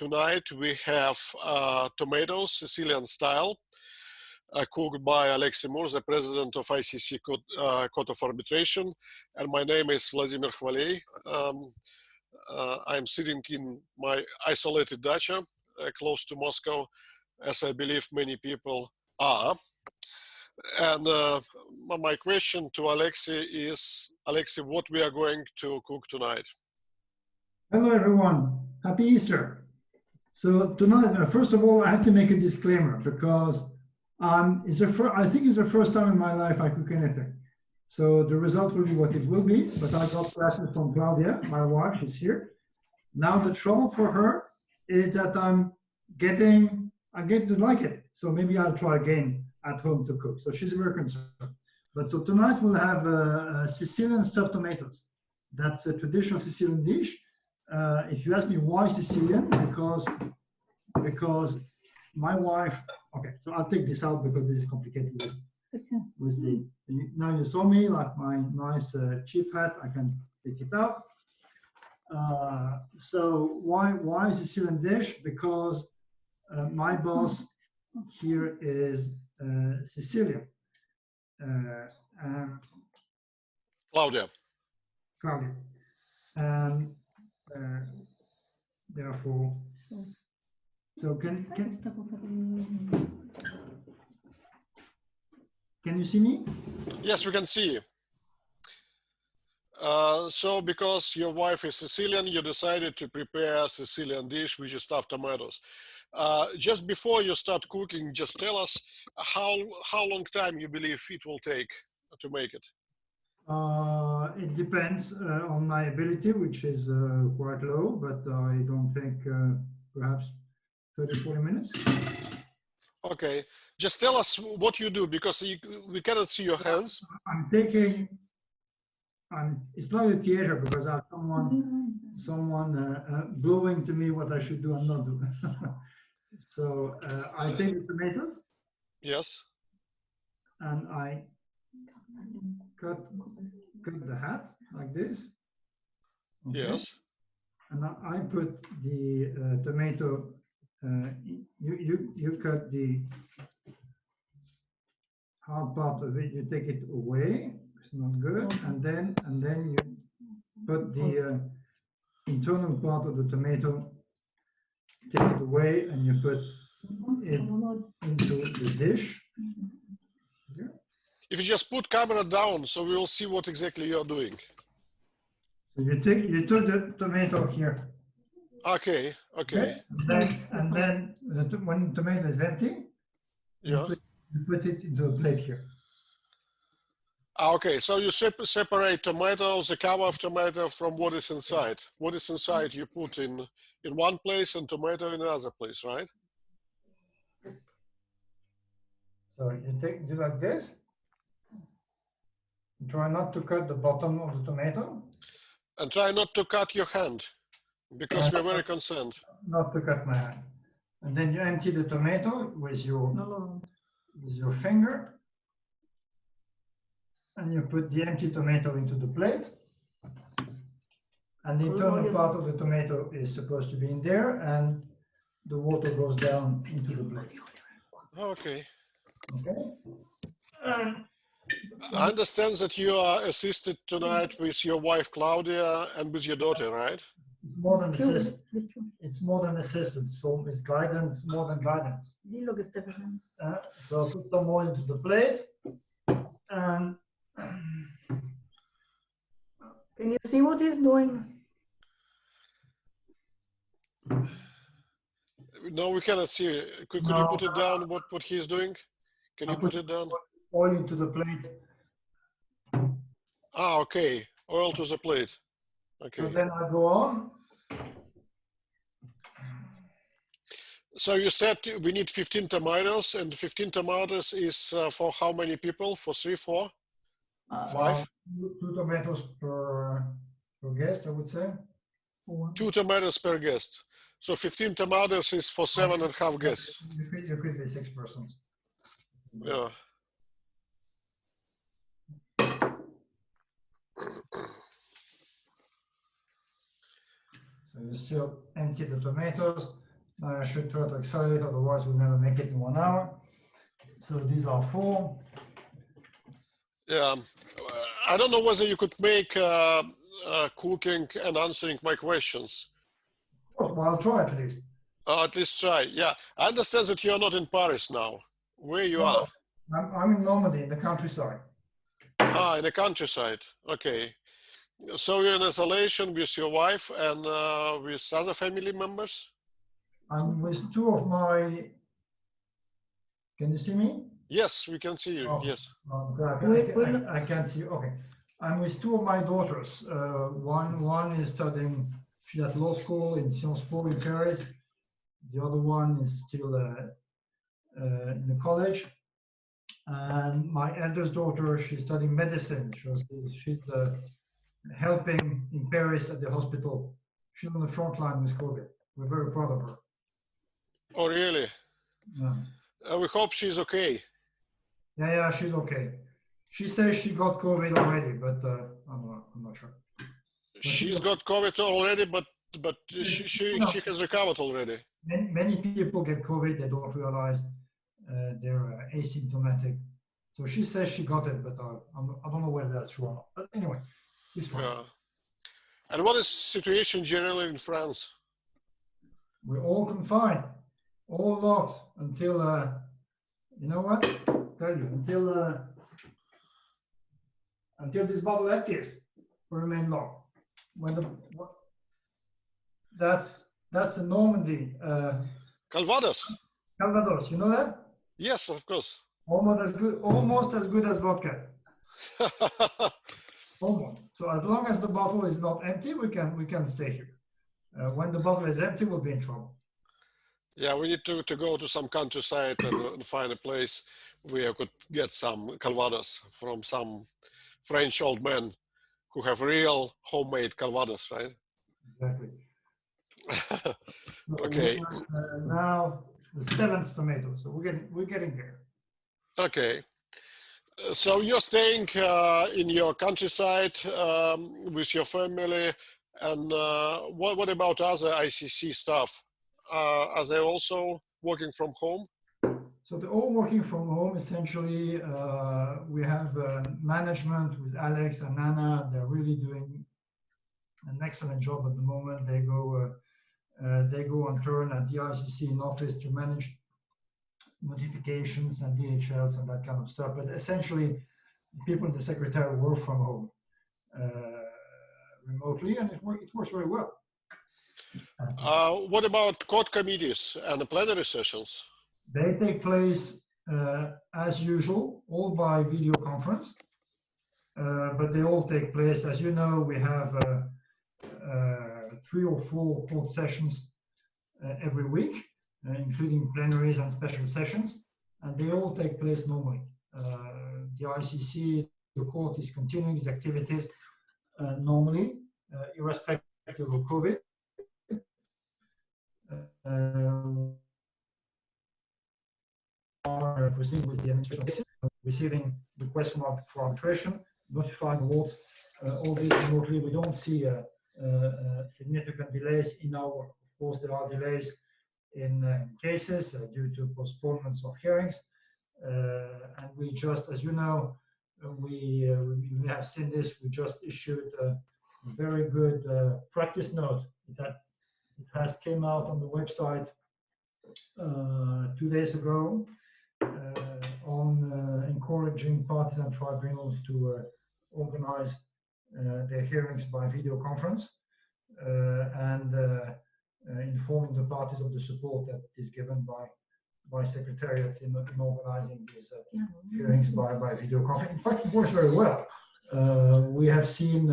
tonight we have tomatoes, Sicilian style, cooked by Alexis Mourre, the president of ICC Court of Arbitration. And my name is Vladimir Khvaley. I'm sitting in my isolated dacha close to Moscow, as I believe many people are. And my question to Alexis is, Alexis, what we are going to cook tonight? Hello, everyone. Happy Easter. So tonight, first of all, I have to make a disclaimer because I think it's the first time in my life I cook anything. So the result will be what it will be, but I got classes from Claudia, my wife, she's here. Now the trouble for her is that I'm getting to like it. So maybe I'll try again at home to cook. So she's very concerned. But so tonight we'll have Sicilian stuffed tomatoes. That's a traditional Sicilian dish. If you ask me why Sicilian, because my wife, okay, so I'll take this out because this is complicated with the, now you saw me like my nice chief hat, I can take it out. So why Sicilian dish? Because my boss here is Sicilian. Claudia. Therefore, so can you see me? Yes, we can see you. So because your wife is Sicilian, you decided to prepare a Sicilian dish, which is stuffed tomatoes. Just before you start cooking, just tell us how long time you believe it will take to make it. It depends on my ability, which is quite low, but I don't think perhaps 30-40 minutes. Okay, just tell us what you do because we cannot see your hands. It's not a theater because I have someone blowing to me what I should do and not do. So I take the tomatoes. Yes. And I cut the hat like this. Okay. Yes. And I put the tomato. You cut the hard part of it. You take it away. It's not good. And then you put the internal part of the tomato. Take it away, and you put it into the dish. Here. If you just put camera down, so we will see what exactly you are doing. So you took the tomato here. Okay. Okay. And then when the tomato is empty, yeah, you put it into a plate here. Okay, so you separate tomatoes, the cover of tomato from what is inside. What is inside you put in one place and tomato in another place, right? So you do like this. Try not to cut the bottom of the tomato. And try not to cut your hand, because we're very concerned. Not to cut my hand. And then you empty the tomato with your finger. And you put the empty tomato into the plate. And the internal part of the tomato is supposed to be in there, and the water goes down into the plate. Okay. Okay. I understand that you are assisted tonight with your wife Claudia and with your daughter, right? It's more than assistance. It's more than assistance. So it's guidance, more than guidance. So put some more into the plate. And can you see what he's doing? No, we cannot see. Could you put it down, what he's doing? Can you put it down? Oil into the plate. Ah, okay. Oil to the plate. Okay. So then I go on. So you said we need 15 tomatoes, and 15 tomatoes is for how many people? For 3, 4, 5? 2 tomatoes per guest, I would say. 2 tomatoes per guest. So 15 tomatoes is for 7.5 guests. You could be 6 persons. Yeah. So you still empty the tomatoes. I should try to accelerate, otherwise we'll never make it in 1 hour. So these are 4. Yeah, I don't know whether you could make cooking and answering my questions. Well, I'll try at least. At least try. Yeah, I understand that you are not in Paris now. Where you are? I'm in Normandy, in the countryside. Ah, in the countryside. Okay. So you're in isolation with your wife and with other family members? I'm with 2 of my. Can you see me? Yes, we can see you. Oh, Yes. I can't see. Okay. I'm with 2 of my daughters. One is studying. She's at law school in Sciences Po in Paris. The other one is still in the college. And my eldest daughter, she's studying medicine. She's helping in Paris at the hospital. She's on the front line with COVID. We're very proud of her. Oh, really? Yeah. We hope she's okay. Yeah, she's okay. She says she got COVID already, but I'm not sure. She's got COVID already, but she has recovered already. Many people get COVID, they don't realize they're asymptomatic. So she says she got it, but I don't know whether that's true or not. But anyway, it's fine. Yeah. And what is the situation generally in France? We're all confined, all locked until, you know what? I'll tell you, until this bottle empties, we remain locked. That's the Normandy. Calvados. Calvados, you know that? Yes, of course. Almost as good as vodka. Almost. So as long as the bottle is not empty, we can stay here. When the bottle is empty, we'll be in trouble. Yeah, we need to go to some countryside and find a place where I could get some Calvados from some French old men who have real homemade Calvados, right? Exactly. Okay. Now the 7th tomato, so we're getting there. Okay. So you're staying in your countryside with your family, and what about other ICC staff? Are they also working from home? So they're all working from home. Essentially, we have management with Alex and Nana. They're really doing an excellent job at the moment. They go on turn at the ICC in office to manage notifications and DHLs and that kind of stuff. But essentially, people in the secretariat work from home remotely, and it works very well. What about court committees and the plenary sessions? They take place as usual, all by video conference, but they all take place. As you know, we have 3 or 4 court sessions every week, including plenaries and special sessions, and they all take place normally. The ICC, the court is continuing its activities normally, irrespective of COVID. Are proceeding with the administration cases, receiving requests for arbitration, notifying awards, all these remotely. We don't see significant delays in our. Of course, there are delays in cases due to postponements of hearings, and we just, as you know, we have seen this. We just issued a very good practice note that it has came out on the website 2 days ago. On encouraging parties and tribunals to organize their hearings by video conference and informing the parties of the support that is given by Secretariat in organizing these hearings by video conference. In fact, it works very well. We have seen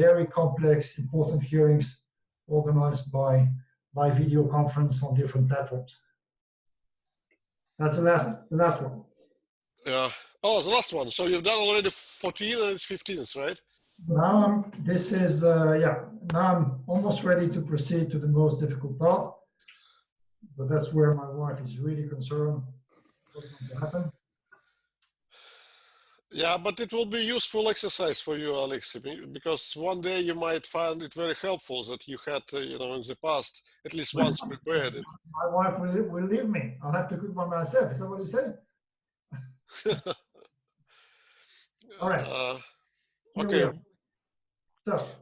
very complex, important hearings organized by video conference on different platforms. That's the last one. Yeah. Oh, the last one. So you've done already 14 and it's 15th, right? Now now I'm almost ready to proceed to the most difficult part. So that's where my wife is really concerned what's going to happen. Yeah, but it will be useful exercise for you, Alexis, because one day you might find it very helpful that you had, you know, in the past, at least once prepared it. My wife will leave me. I'll have to cook by myself. Is that what you said? All right. Here we Okay. are.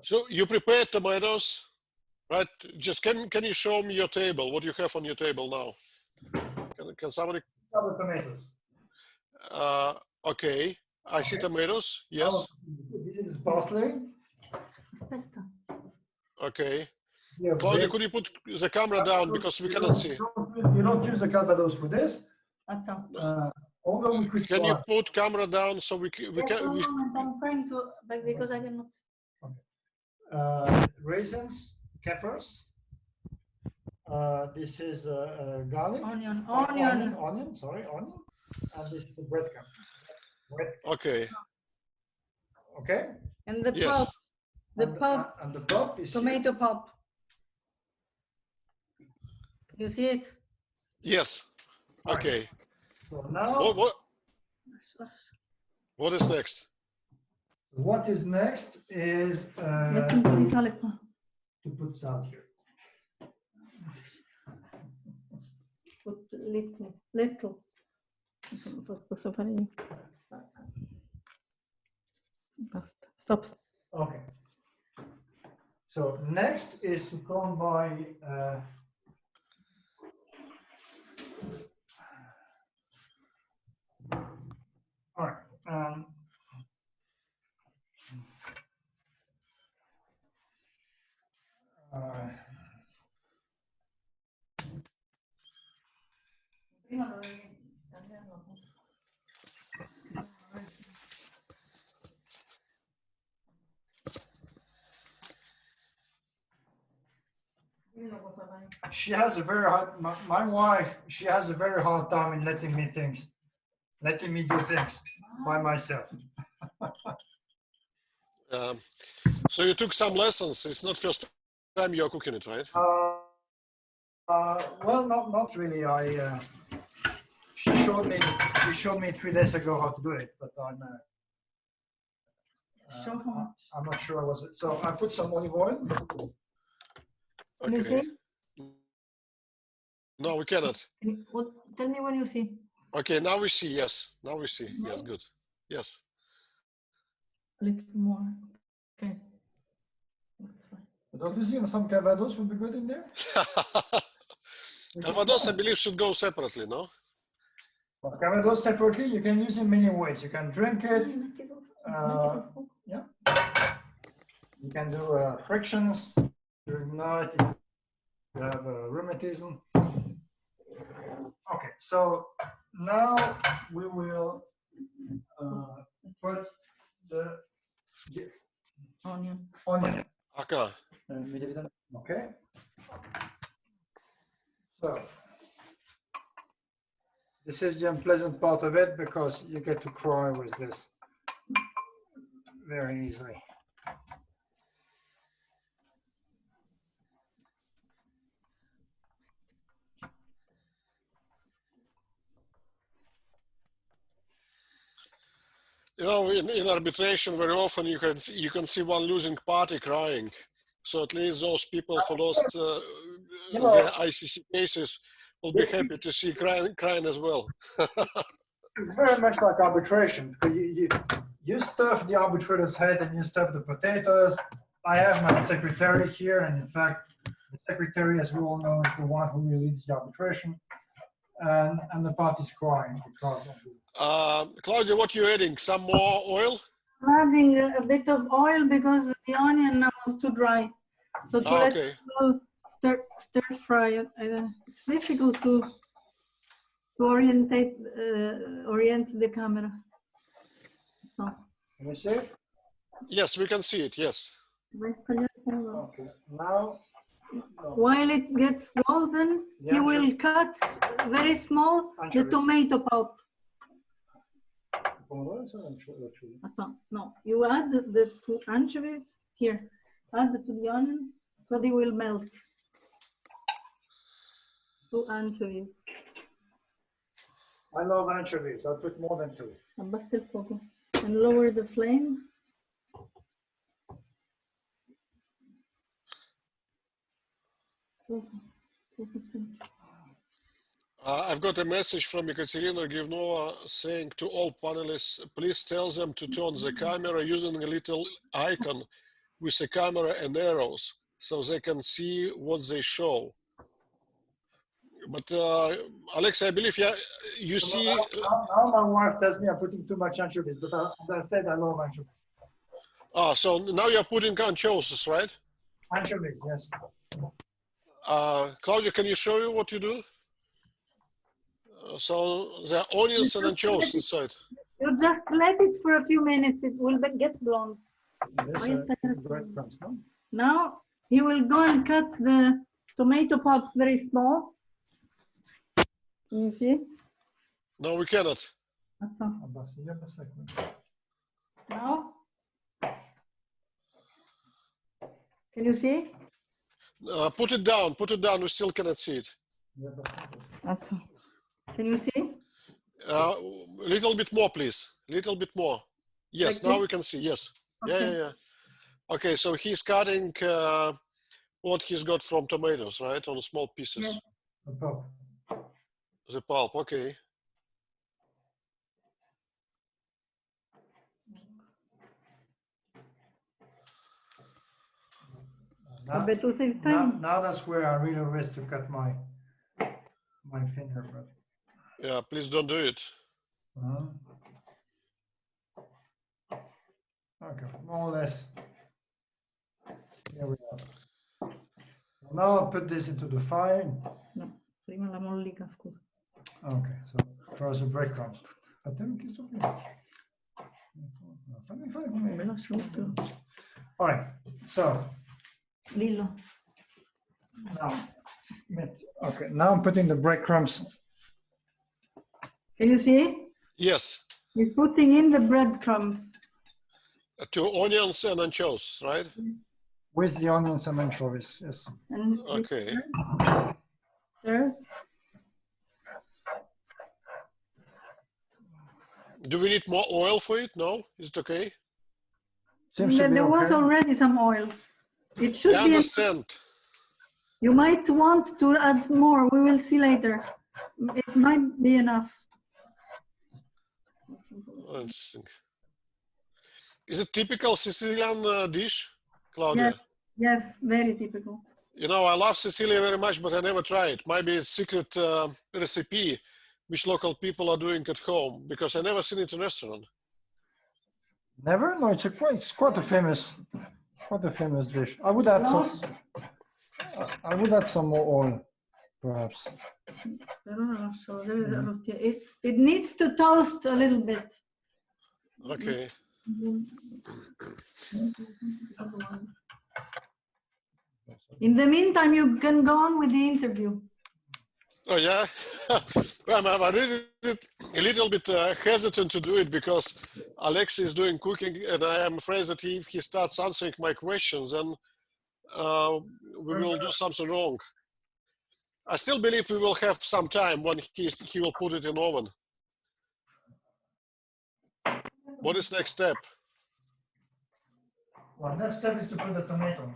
So you prepared tomatoes, right? Just can you show me your table? What you have on your table now? Can somebody? Other tomatoes. Okay. I see tomatoes. Yes. Oh, this is parsley. Okay. Yeah, Claudia, could you put the camera down because we cannot see? You don't use the Calvados for this. Although we could. Can you put camera down so we can? I'm trying to, but because I cannot. Raisins, peppers. This is garlic. Onion. Sorry, onion. And this is the breadcrumb. Okay. Okay. And the Yes. pulp. The pulp. And the pulp is tomato pulp. You see it? Yes. Okay. So now. What is next? What is next is to put salt here. Put little. Stop. Okay. So next is to come by all right. She has a very hard, my wife, she has a very hard time in letting me do things by myself. So you took some lessons. It's not first time you're cooking it, right? Well, not really. She showed me 3 days ago how to do it, but I'm not sure was it. So I put some olive oil. Can you see? No, we cannot. Tell me when you see. Okay, now we see. Yes, now we see. Yes, good. Yes. A little more. Okay. That's fine. Don't you think some Calvados would be good in there? Calvados, I believe, should go separately, no? Well, Calvados separately, you can use in many ways. You can drink it. Yeah. You can do frictions during the night. You have rheumatism. Okay, so now we will put the Onion. Okay. Okay. So this is the unpleasant part of it because you get to cry with this very easily. You know, in arbitration, very often you can see one losing party crying. So at least those people who lost their ICC cases will be happy to see crying as well. It's very much like arbitration. You stuff the arbitrator's head and you stuff the potatoes. I have my secretary here, and in fact, the secretary, as we all know, is the one who really leads the arbitration. And the party's crying because of it. Claudia, what you adding? Some more oil? I'm adding a bit of oil because the onion now is too dry. So to let it stir fry, it's difficult to orient the camera. So. Can you see it? Yes, we can see it. Yes. Okay. Now. While it gets golden, you will cut very small the tomato pulp. No, you add the 2 anchovies here. Add it to the onion so they will melt. 2 anchovies. I love anchovies. I'll put more than 2. بس الفوق. and lower the flame. I've got a message from Ekaterina Givnova saying to all panelists, please tell them to turn the camera using a little icon with a camera and arrows so they can see what they show. But Alexis, I believe you see. Now my wife tells me I'm putting too much anchovies, but as I said, I love anchovies. So now you're putting anchovies, right? Anchovies, yes. Claudia, can you show you what you do? So there are onions and anchovies inside. You just let it for a few minutes, it will get blonde. Breadcrumbs, no? Now he will go and cut the tomato pulp very small. Can you see? No, we cannot. Now? Can you see? Put it down, we still cannot see it. Can you see? A little bit more, please. Little bit more. Yes, Like now we can see, yes. Okay. Yeah. Okay, so he's cutting what he's got from tomatoes, right? On small pieces. Yeah. The pulp. The pulp, okay. Now that's where I really risk to cut my finger, but Yeah, please don't do it. okay, more or less. Here we are. Now I'll put this into the fire. No, prima la mollica, scusa. Okay, so first the breadcrumbs. All right, so Dillo. now, okay, now I'm putting the breadcrumbs. Can you see? Yes. He's putting in the breadcrumbs. 2 onions and anchovies, right? With the onions and anchovies, yes. And Okay. there's Do we need more oil for it? No? Is it okay? there was already some oil. It should I be. understand. You might want to add more. We will see later. It might be enough. Oh, interesting. Is it typical Sicilian dish, Claudia? Yes, very typical. You know, I love Sicily very much, but I never try it. Maybe it's secret recipe which local people are doing at home, because I never seen it in restaurant. Never? No, it's quite a famous dish. I would add some more oil, perhaps. It needs to toast a little bit. Okay. In the meantime, you can go on with the interview. Oh yeah, well, I'm a little bit hesitant to do it because Alexis is doing cooking, and I am afraid that if he starts answering my questions, then we will do something wrong. I still believe we will have some time when he will put it in oven. What is next step? Well, next step is to put the tomato.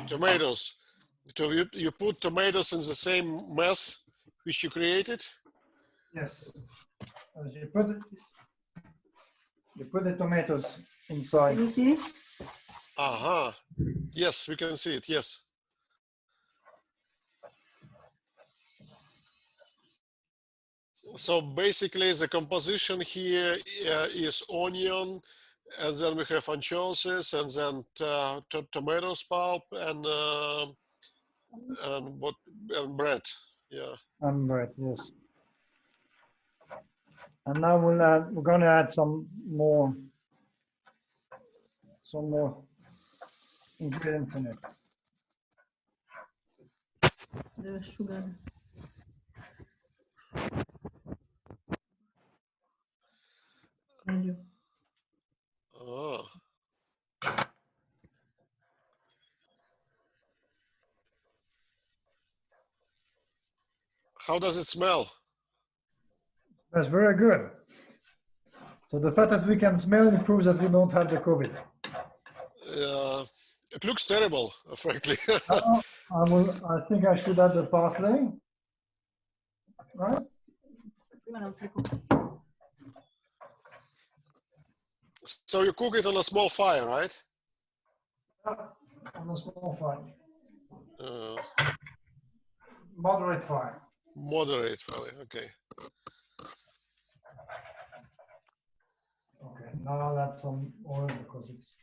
Tomatoes. So you put tomatoes in the same mess which you created? Yes. You put the tomatoes inside. Can you see? Aha. Yes, we can see it. Yes. So basically the composition here is onion, and then we have anchovies, and then tomatoes pulp, and bread. Yeah. And bread, yes. And now we're going to add some more ingredients in it. The sugar. Oh. How does it smell? That's very good. So the fact that we can smell it proves that we don't have the COVID. It looks terrible, frankly. I think I should add the parsley, right? So you cook it on a small fire, right? On a small fire. Moderate fire. Moderate fire, okay. Okay, now I'll add some oil because it's.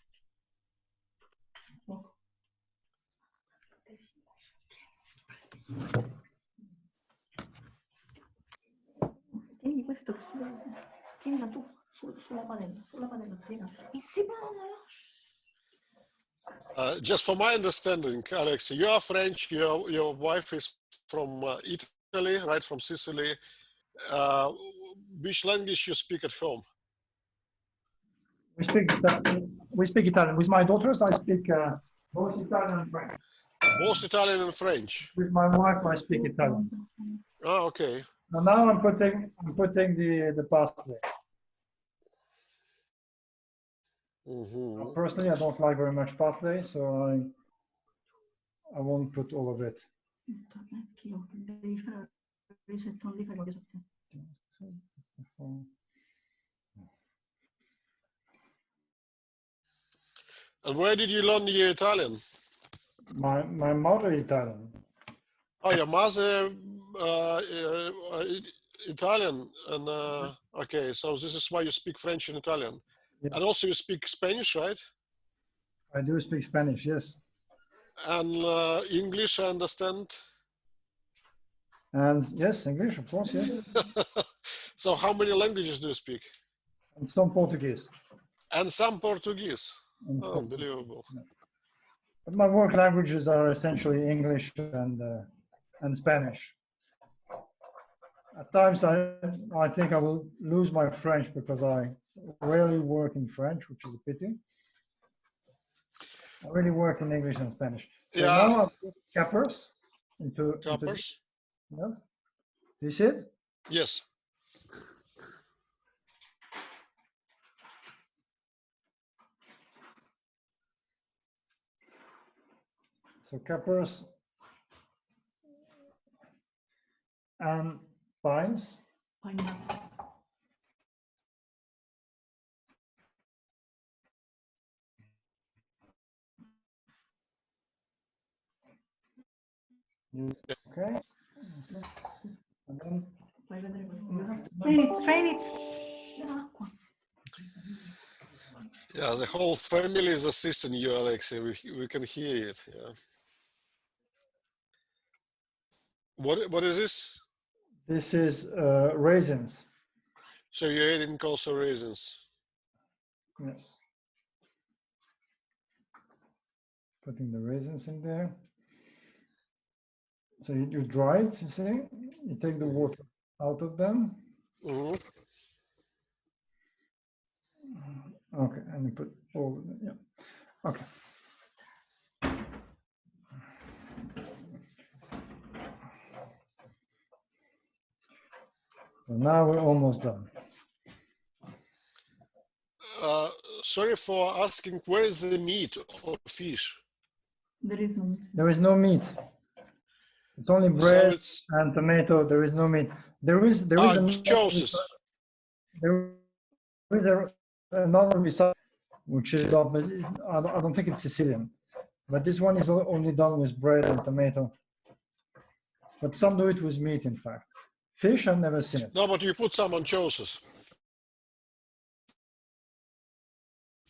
Tieni questo che si vede. Tienila tu sulla padella, tienila. Just for my understanding, Alex, you are French, your wife is from Italy, right, from Sicily. Which language you speak at home? We speak Italian. With my daughters, I speak both Italian and French. Both Italian and French. With my wife, I speak Italian. Oh, okay. And now I'm putting the parsley. Mm-hmm. Personally, I don't like very much parsley, so I won't put all of it. And where did you learn your Italian? My mother is Italian. Oh, your mother Italian, and okay, so this is why you speak French and Italian. Yeah. And also you speak Spanish, right? I do speak Spanish, yes. And English, I understand. And yes, English, of course, yes. So how many languages do you speak? And some Portuguese. And some Portuguese. And Oh, unbelievable. But my work languages are essentially English and Spanish. At times, I think I will lose my French because I rarely work in French, which is a pity. I really work in English and Spanish. So Yeah. now I'll put capers into. Capers? Yes. Do you see it? Yes. So capers and pines. Okay. And then Train it. Yeah, the whole family is assisting you, Alexei. We can hear it. Yeah. What is this? this is raisins. So you're eating also raisins. Yes. Putting the raisins in there. So you dry it, you see? You take the water out of them. Mm-hmm. Okay, and you put all of them, yeah. Okay. So now we're almost done. Sorry for asking, where is the meat or fish? There is no. There is no meat. It's only bread and tomato. There is no meat. There is anchovies. There is another recipe which is done, but I don't think it's Sicilian. But this one is only done with bread and tomato. But some do it with meat, in fact. Fish, I've never seen it. No, but you put some anchovies.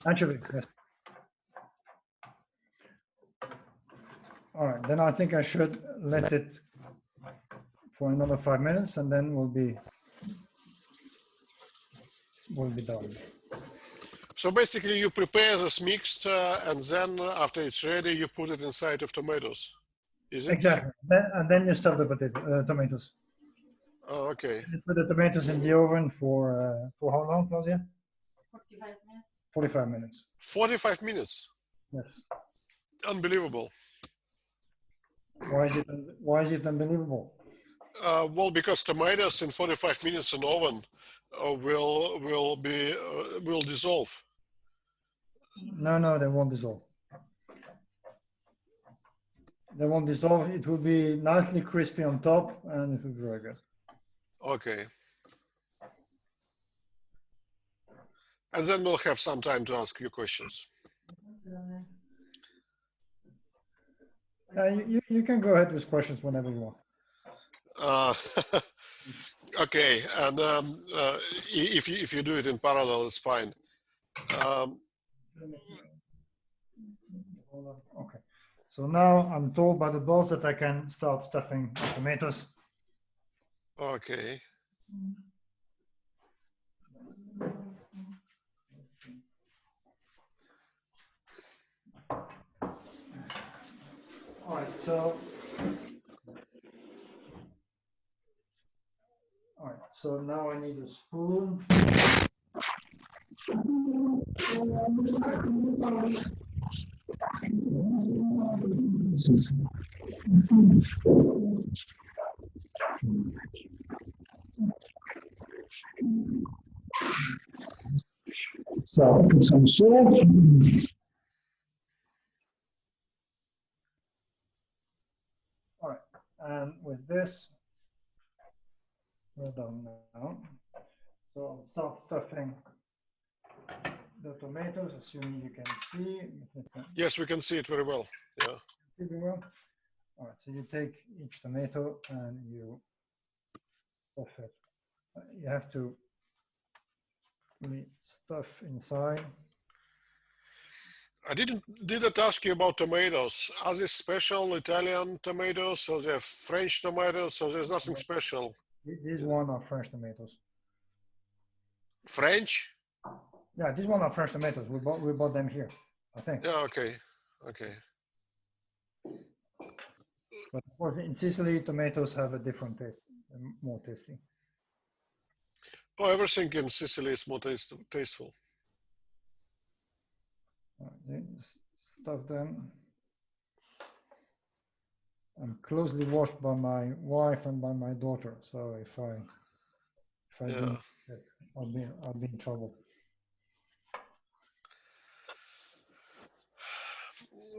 Anchovies, yes. All right, then I think I should let it for another 5 minutes, and then we'll be done. So basically, you prepare this mixed, and then after it's ready, you put it inside of tomatoes. Is it? Exactly, and then you stuff the tomatoes. Oh, okay. You put the tomatoes in the oven for how long, Claudia? 45 minutes. 45 minutes. 45 minutes. Yes. Unbelievable. Why is it unbelievable? Well, because tomatoes in 45 minutes in oven, will dissolve. No, they won't dissolve. They won't dissolve. It will be nicely crispy on top, and it will be very good. Okay. And then we'll have some time to ask you questions. You can go ahead with questions whenever you want. Okay, and if you do it in parallel, it's fine. Okay. So now I'm told by the boss that I can start stuffing the tomatoes. Okay. All right, so now I need a spoon. So put some salt. All right, and with this, we're done now. So I'll start stuffing the tomatoes, assuming you can see. Yes, we can see it very well. Yeah. Very well. All right, so you take each tomato and you stuff it. You have to really stuff inside. I didn't ask you about tomatoes. Are they special Italian tomatoes, or they're French tomatoes, or there's nothing special? These one are French tomatoes. French? Yeah, these one are French tomatoes. We bought them here, I think. Yeah, okay. Okay. But of course, in Sicily, tomatoes have a different taste, more tasty. Oh, everything in Sicily is more tasteful. Stuff them. I'm closely watched by my wife and by my daughter, so if I don't, I'll be in trouble.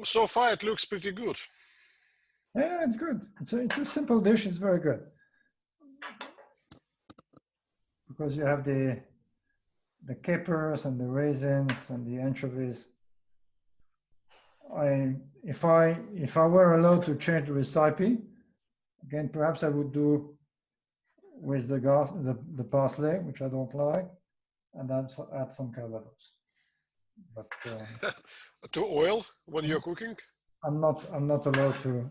So far, it looks pretty good. Yeah, it's good. It's a simple dish. It's very good because you have the capers and the raisins and the anchovies. If I were allowed to change the recipe, again, perhaps I would do with the parsley, which I don't like, and then add some calvados. But to oil when you're cooking? I'm not allowed to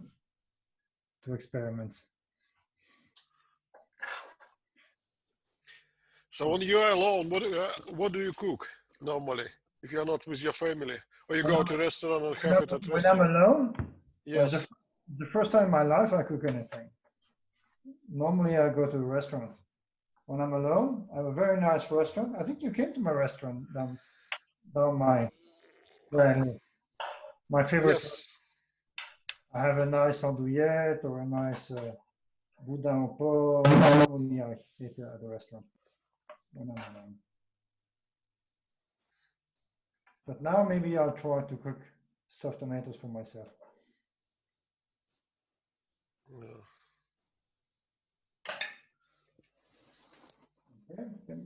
experiment. So when you're alone, what do you cook normally if you're not with your family, or you go to a restaurant and have it at when I'm alone? Yes. The first time in my life I cook anything. Normally I go to a restaurant. When I'm alone, I have a very nice restaurant. I think you came to my restaurant down my favorite. Yes. I have a nice andouillette or a nice boudin au porc. Only I eat at the restaurant when I'm alone. But now maybe I'll try to cook stuffed tomatoes for myself. Yeah. Okay.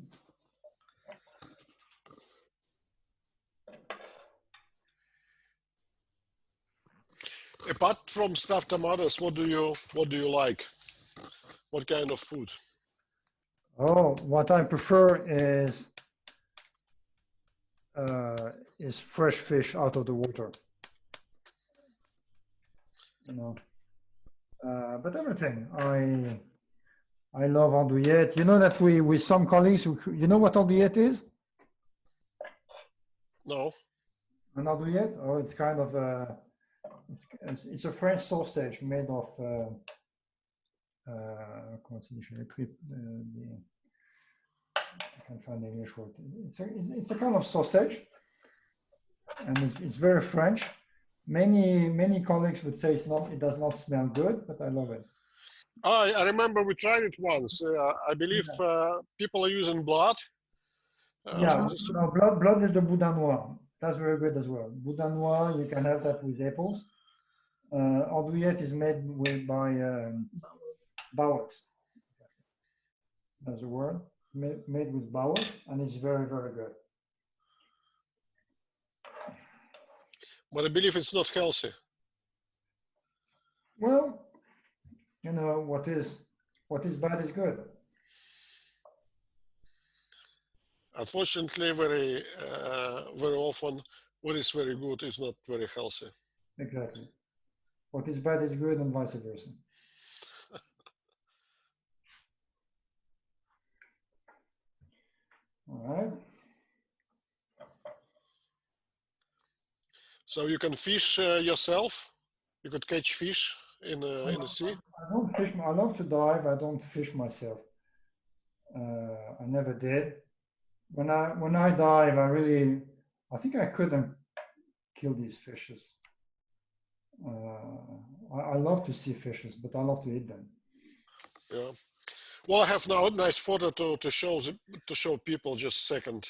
Apart from stuffed tomatoes, what do you like? What kind of food? Oh, what I prefer is fresh fish out of the water. You know, but everything. I love andouillette. You know that with some colleagues, you know what andouillette is? No. An andouillette? Oh, it's kind of it's a French sausage made of I can't find the English word. It's a kind of sausage, and it's very French. Many colleagues would say it does not smell good, but I love it. I remember we tried it once. I believe people are using blood. Yeah, no, blood is the boudin noir. That's very good as well. Boudin noir, you can have that with apples. Andouillette is made by bowels. That's a word. Made with bowels, and it's very, very good. But I believe it's not healthy. Well, you know, what is bad is good. Unfortunately, very often, what is very good is not very healthy. Exactly. What is bad is good, and vice versa. All right. So you can fish yourself. You could catch fish in the sea. I don't fish. I love to dive. I don't fish myself. I never did. When I dive, I think I couldn't kill these fishes. I love to see fishes, but I love to eat them. Yeah. Well, I have now a nice photo to show people. Just a second.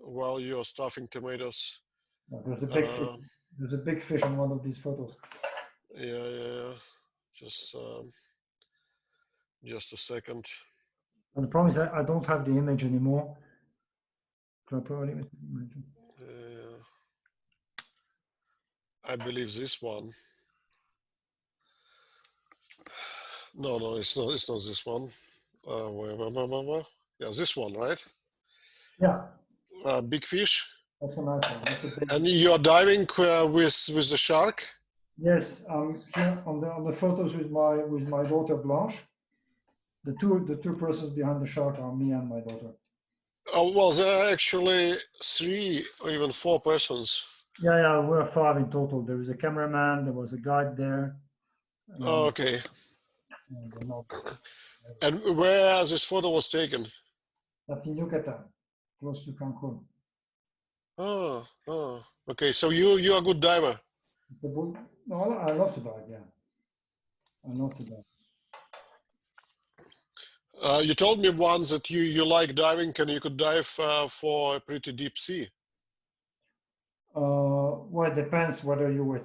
While you're stuffing tomatoes. There's a big fish. There's a big fish in one of these photos. Yeah. Just a second. And the problem is that I don't have the image anymore. I believe this one. No, it's not. It's not this one. Yeah, this one, right? Yeah. Big fish. That's a nice one. That's a big. And you're diving with the shark. Yes, here on the photos with my daughter Blanche. The two persons behind the shark are me and my daughter. Oh well, there are actually 3 or even 4 persons. Yeah, we're 5 in total. There was a cameraman. There was a guide there. Oh, okay. And where this photo was taken? That's in Yucatan, close to Cancun. Oh, okay. So you're a good diver. No, I love to dive. Yeah, I love to dive. You told me once that you like diving and you could dive for a pretty deep sea. Well, it depends whether you were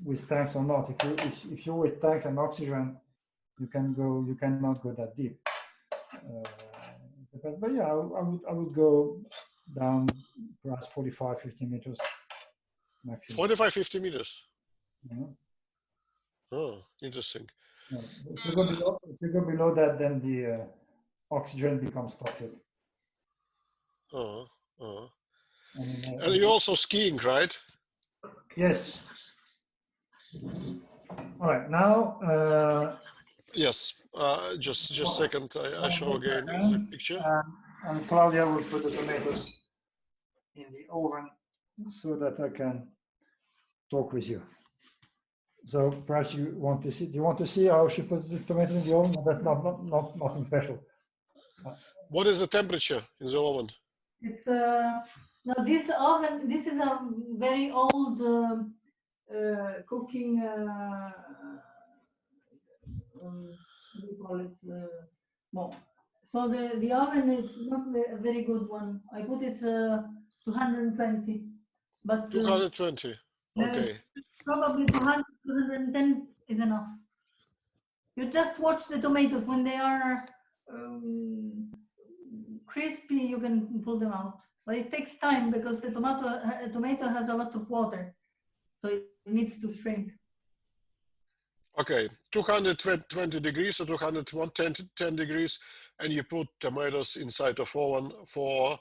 with tanks or not. If you're with tanks and oxygen, you cannot go that deep. But yeah, I would go down perhaps 45, 50 meters maximum. 45, 50 meters. Yeah. Oh, interesting. Yeah. If you go below that, then the oxygen becomes toxic. And you're also skiing, right? Yes. All right, now. Yes. Just a second. I show again the picture. And Claudia will put the tomatoes in the oven so that I can talk with you. So perhaps you want to see. Do you want to see how she puts the tomato in the oven? That's nothing special. What is the temperature in the oven? It's now this oven. This is a very old cooking. What do you call it? Well, so the oven is not a very good one. I put it 220, but 220. Okay. Probably 200, 210 is enough. You just watch the tomatoes when they are crispy. You can pull them out, but it takes time because the tomato has a lot of water, so it needs to shrink. Okay, 220 degrees or 210 degrees, and you put tomatoes inside of oven for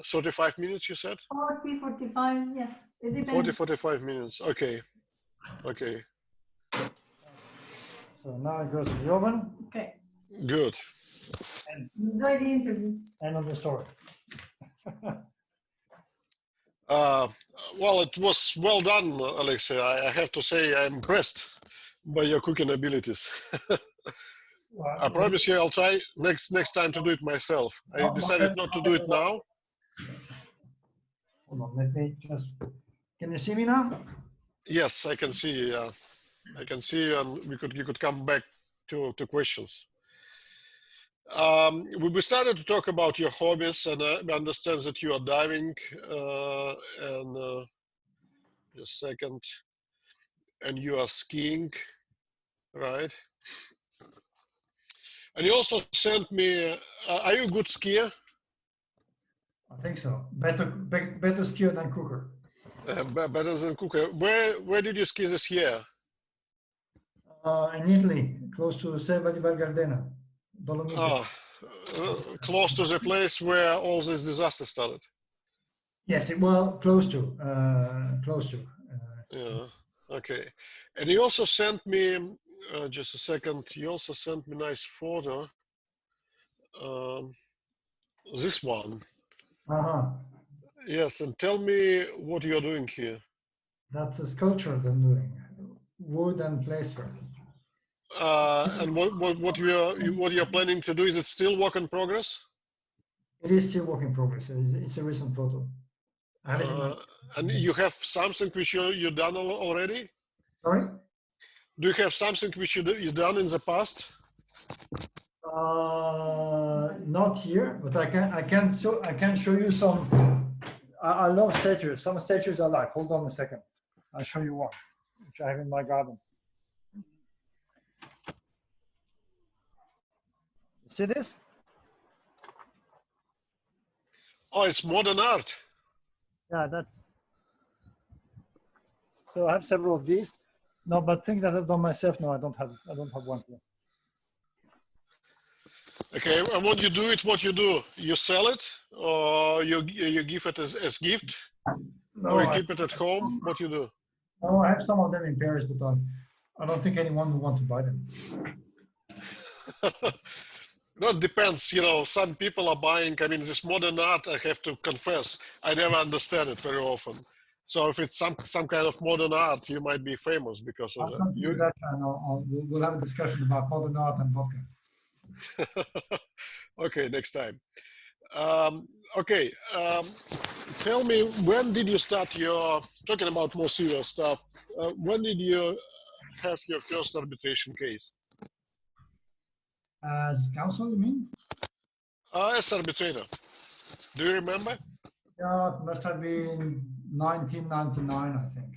35 minutes, you said? 40, 45, yes. It depends. 40, 45 minutes, okay. Okay. So now it goes in the oven. Okay. Good. And enjoy the interview. End of the story. Well, it was well done, Alexis. I have to say I'm impressed by your cooking abilities. Well, I promise you I'll try next time to do it myself. I decided not to do it now. Hold on, let me just, can you see me now? Yes, I can see you, yeah. I can see, and you could come back to questions. We started to talk about your hobbies, and I understand that you are diving, and just a second, and you are skiing, right? And you also sent me, are you a good skier? I think so. Better skier than cooker. Better than cooker. Where did you ski this year? In Italy, close to Selva di Val Gardena, Dolomiti. Close to the place where all this disaster started. Yes, well, close to. Yeah. Okay. And you also sent me, just a second. You also sent me a nice photo. This one. Yes, and tell me what you're doing here. That's a sculpture I'm doing, wood and plaster. And what you're planning to do, is it still work in progress? It is still work in progress. It's a recent photo. And you have something which you done already? Sorry? Do you have something which you done in the past? Not here, but I can show you some. I love statues. Some statues I like. Hold on a second. I'll show you one, which I have in my garden. See this? Oh, it's modern art. Yeah, that's. So I have several of these. No, but things that I've done myself. No, I don't have one here. Okay, and when you do it, what you do? You sell it, or you give it as gift, No, or you keep it at home? What you do? Oh, I have some of them in Paris, but I don't think anyone will want to buy them. No, it depends. You know, some people are buying. I mean, this modern art, I have to confess, I never understand it very often. So if it's some kind of modern art, you might be famous because of that. We'll have a discussion about modern art and vodka. Okay, next time. Okay, tell me, when did you start your, talking about more serious stuff, when did you have your first arbitration case? As counsel, you mean? As arbitrator. Do you remember? Yeah, it must have been 1999, I think.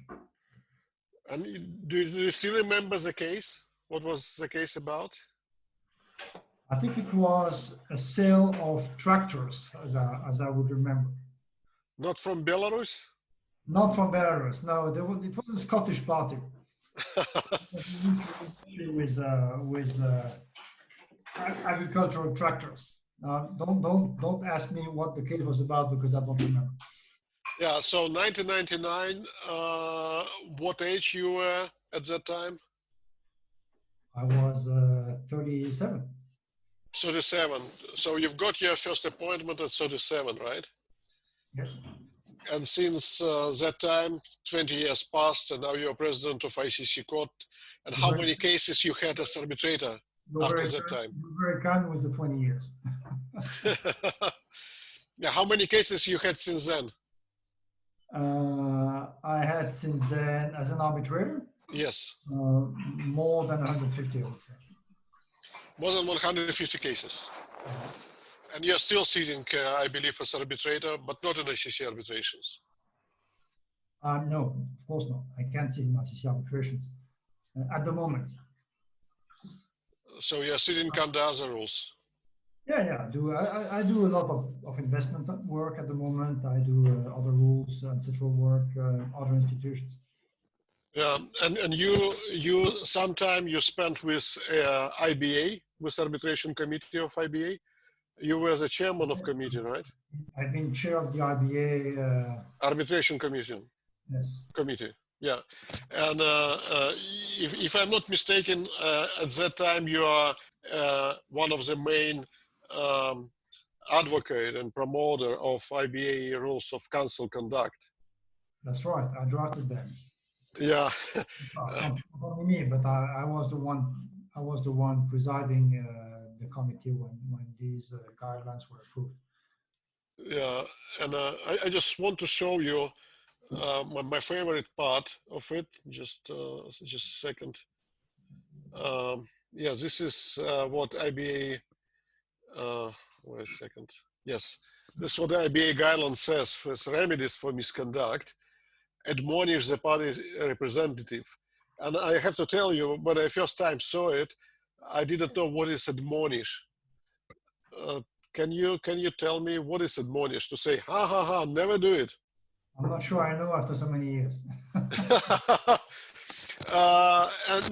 And do you still remember the case? What was the case about? I think it was a sale of tractors, as I would remember. Not from Belarus? Not from Belarus. No, it was a Scottish party. with agricultural tractors. Don't ask me what the case was about because I don't remember. Yeah. So 1999. What age you were at that time? I was 37. 37. So you've got your first appointment at 37, right? Yes. And since that time, 20 years passed, and now you're president of ICC court. And how many cases you had as arbitrator after that time? You're very kind with the 20 years. Yeah, how many cases you had since then? I had since then, as an arbitrator? Yes. More than 150, I would say. More than 150 cases. And you're still sitting, I believe, as arbitrator, but not in ICC arbitrations. No, of course not. I can't sit in ICC arbitrations at the moment. So you're sitting under other rules. Yeah, I do a lot of investment work at the moment. I do other rules, ancestral work, other institutions. Yeah, and you sometime you spent with IBA, with arbitration committee of IBA. You were the chairman of committee, right? I've been chair of the IBA arbitration commission. Yes. Committee. Yeah, and if I'm not mistaken, at that time you are one of the main advocate and promoter of IBA rules of counsel conduct. That's right. I drafted them. Yeah. Not only me, but I was the one. I was the one presiding the committee when these guidelines were approved. Yeah, and I just want to show you my favorite part of it. Just a second. Yeah, this is what IBA. Wait a second. Yes, this is what the IBA guideline says for remedies for misconduct. Admonish the party representative. And I have to tell you, when I first time saw it, I didn't know what is admonish. Can you tell me what is admonish? To say, ha ha ha, never do it. I'm not sure I know after so many years. And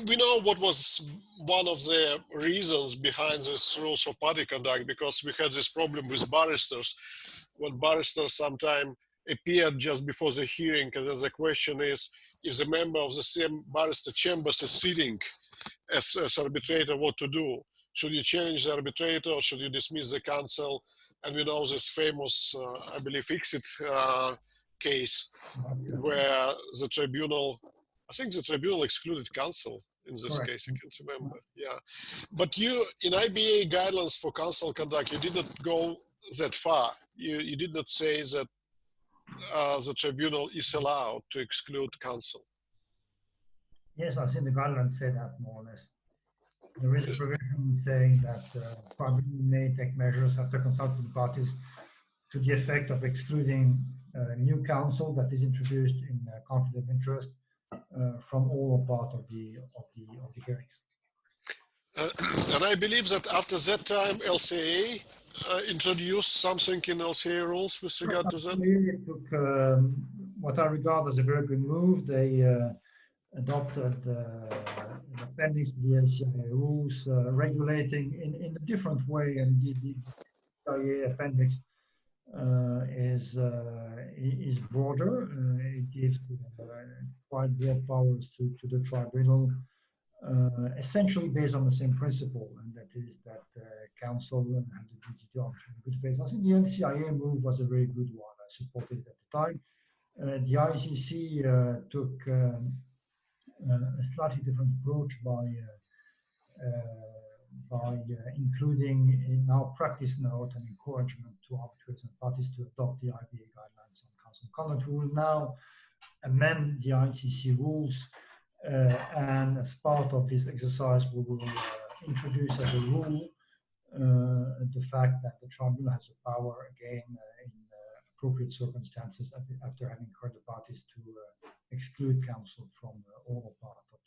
we know what was one of the reasons behind this rules of party conduct, because we had this problem with barristers. When barristers sometimes appeared just before the hearing, and then the question is, if the member of the same barrister chambers is sitting as arbitrator, what to do? Should you change the arbitrator or should you dismiss the counsel? And we know this famous, I believe, exit case where the tribunal, I think the tribunal excluded counsel in this Correct. case, I can't remember. Yeah. But you, in IBA guidelines for counsel conduct, you didn't go that far. You did not say that the tribunal is allowed to exclude counsel. Yes, I think the guidelines say that more or less. There is a provision saying that tribunal may take measures after consulting parties to the effect of excluding new counsel that is introduced in conflict of interest from all or part of the hearings. And I believe that after that time, LCA introduced something in LCA rules with regard to that. It took what I regard as a very good move. They adopted an appendix to the LCA rules regulating in a different way, and the LCA appendix is broader. It gives quite broad powers to the tribunal, essentially based on the same principle, and that is that counsel have the duty to arbitrate in good faith. I think the LCIA move was a very good one. I supported it at the time. The ICC took a slightly different approach by including in our practice note an encouragement to arbitrators and parties to adopt the IBA guidelines on counsel conduct. We will now amend the ICC rules, and as part of this exercise, we will introduce as a rule the fact that the tribunal has the power, again, in appropriate circumstances, after having heard the parties, to exclude counsel from all part of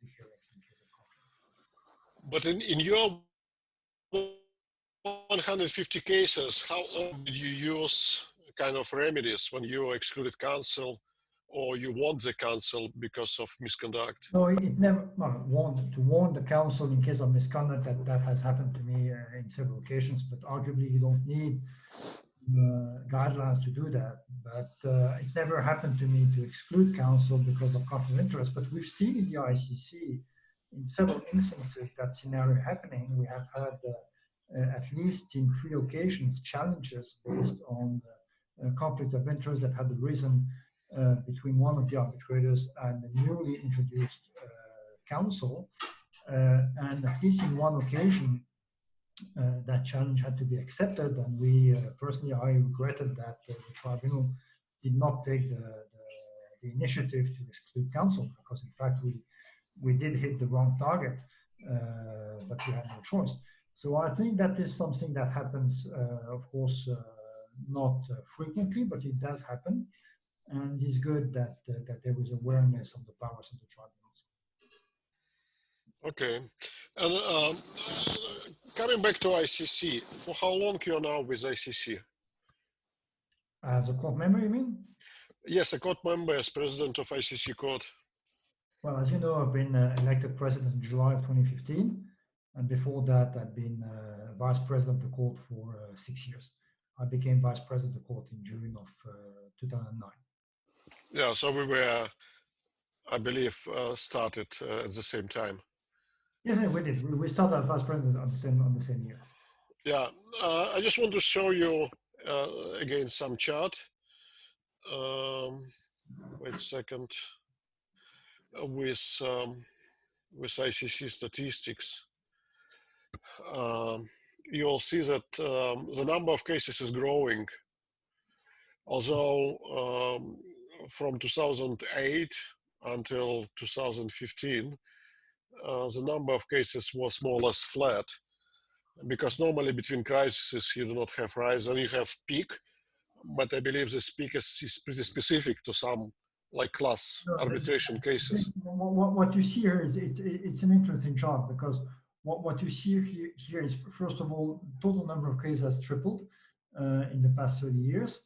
the hearings in case of conflict. But in your 150 cases, how often did you use kind of remedies when you excluded counsel or you warned the counsel because of misconduct? No, it never, to warn the counsel in case of misconduct, that has happened to me in several occasions, but arguably you don't need guidelines to do that. But it never happened to me to exclude counsel because of conflict of interest. But we've seen in the ICC in several instances that scenario happening. We have had at least in 3 occasions challenges based on conflict of interest that had arisen between one of the arbitrators and the newly introduced counsel. And at least in 1 occasion, that challenge had to be accepted, and we personally, I regretted that the tribunal did not take the initiative to exclude counsel, because in fact we did hit the wrong target, but we had no choice. So I think that is something that happens, of course, not frequently, but it does happen, and it's good that there was awareness of the powers of the tribunals. Okay, and coming back to ICC, for how long you are now with ICC? As a court member, you mean? Yes, a court member as president of ICC court. Well, as you know, I've been elected president in July of 2015, and before that, I've been vice president of the court for 6 years. I became vice president of the court in June of 2009. Yeah, so we were, I believe, started at the same time. Yes, we did. We started as vice president on the same year. Yeah, I just want to show you again some chart. Wait a second. With ICC statistics, you'll see that the number of cases is growing. although from 2008 until 2015, the number of cases was more or less flat, because normally between crises you do not have rise and you have peak, but I believe this peak is pretty specific to some like class arbitration cases. What you see here is it's an interesting chart, because what you see here is, first of all, total number of cases has tripled in the past 30 years.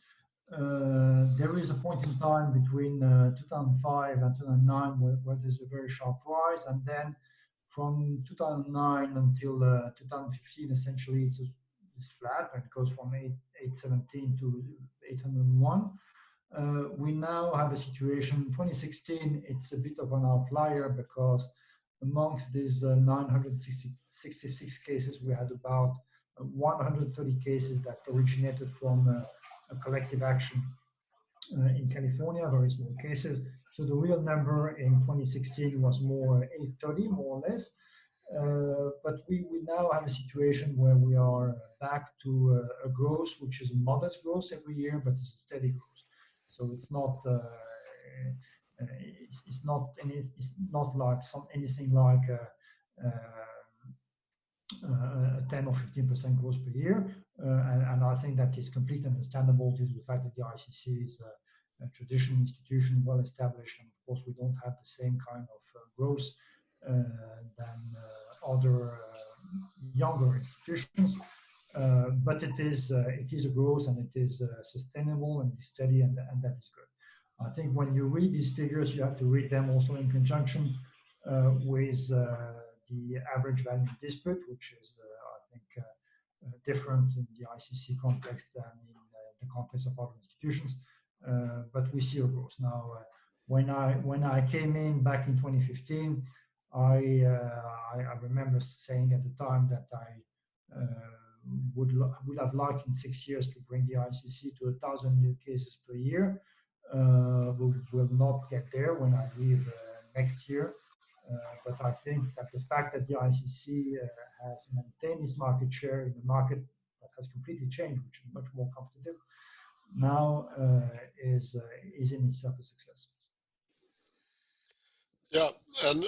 There is a point in time between 2005 and 2009 where there's a very sharp rise, and then from 2009 until 2015, essentially it's flat, and it goes from 817 to 801. We now have a situation, 2016, it's a bit of an outlier, because amongst these 966 cases, we had about 130 cases that originated from a collective action in California, very small cases. So the real number in 2016 was more 830, more or less. But we now have a situation where we are back to a growth, which is a modest growth every year, but it's a steady growth. So it's not like anything like a 10 or 15% growth per year, and I think that is completely understandable due to the fact that the ICC is a traditional institution, well established, and of course we don't have the same kind of growth than other younger institutions. But it is a growth, and it is sustainable and steady, and that is good. I think when you read these figures, you have to read them also in conjunction with the average value dispute, which is, I think, different in the ICC context than in the context of other institutions. But we see a growth now. When I came in back in 2015, I remember saying at the time that I would have liked in 6 years to bring the ICC to 1,000 new cases per year. We will not get there when I leave next year. But I think that the fact that the ICC has maintained its market share in a market that has completely changed, which is much more competitive, now is in itself a success. Yeah, and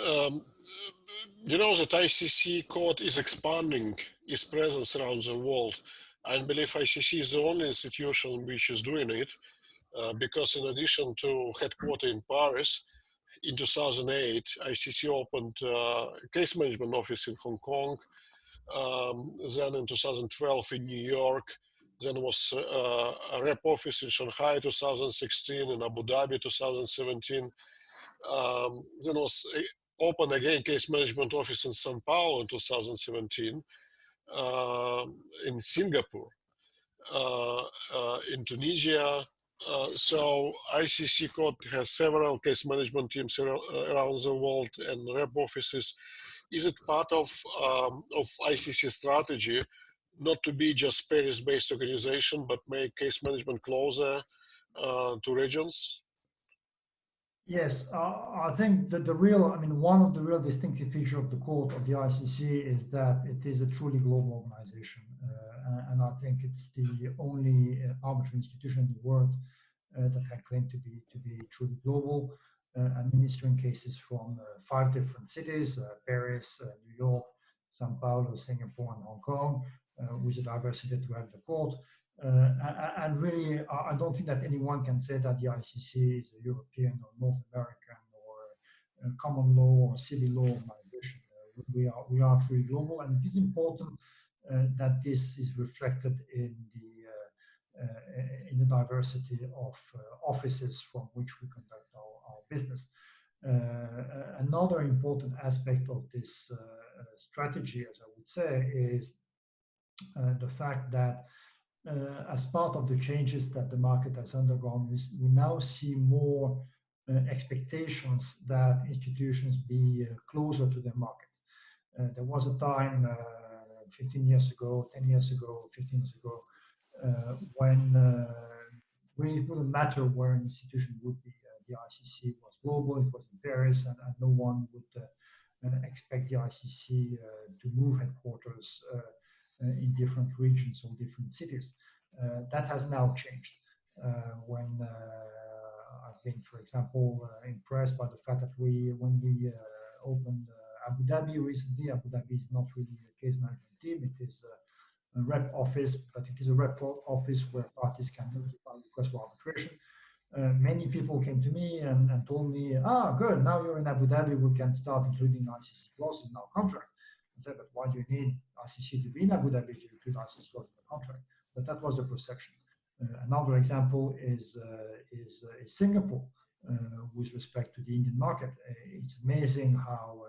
you know that ICC court is expanding its presence around the world. I believe ICC is the only institution which is doing it, because in addition to headquarters in Paris, in 2008, ICC opened a case management office in Hong Kong. Then in 2012 in New York, then was a rep office in Shanghai 2016, in Abu Dhabi 2017. Then was opened again case management office in Sao Paulo in 2017, in Singapore, in Tunisia. So ICC court has several case management teams around the world and rep offices. Is it part of ICC strategy not to be just Paris-based organization, but make case management closer to regions? Yes, I think that one of the real distinctive features of the court of the ICC is that it is a truly global organization, and I think it's the only arbitration institution in the world that can claim to be truly global, administering cases from 5 different cities: Paris, New York, Sao Paulo, Singapore, and Hong Kong, with a diversity to have the court. And really, I don't think that anyone can say that the ICC is a European or North American or a common law or civil law organization. We are truly global, and it is important that this is reflected in the diversity of offices from which we conduct our business. Another important aspect of this strategy, as I would say, is the fact that as part of the changes that the market has undergone, we now see more expectations that institutions be closer to their market. There was a time 15 years ago, 10 years ago, 15 years ago, when really it wouldn't matter where an institution would be. The ICC was global, it was in Paris, and no one would expect the ICC to move headquarters in different regions or different cities. That has now changed. when I've been, for example, impressed by the fact that when we opened Abu Dhabi recently. Abu Dhabi is not really a case management team. It is a rep office, but it is a rep office where parties can notify requests for arbitration. Many people came to me and told me, good, now you're in Abu Dhabi, we can start including ICC clauses in our contract. I said, but why do you need ICC to be in Abu Dhabi to include ICC clauses in the contract? But that was the perception. Another example is Singapore with respect to the Indian market. It's amazing how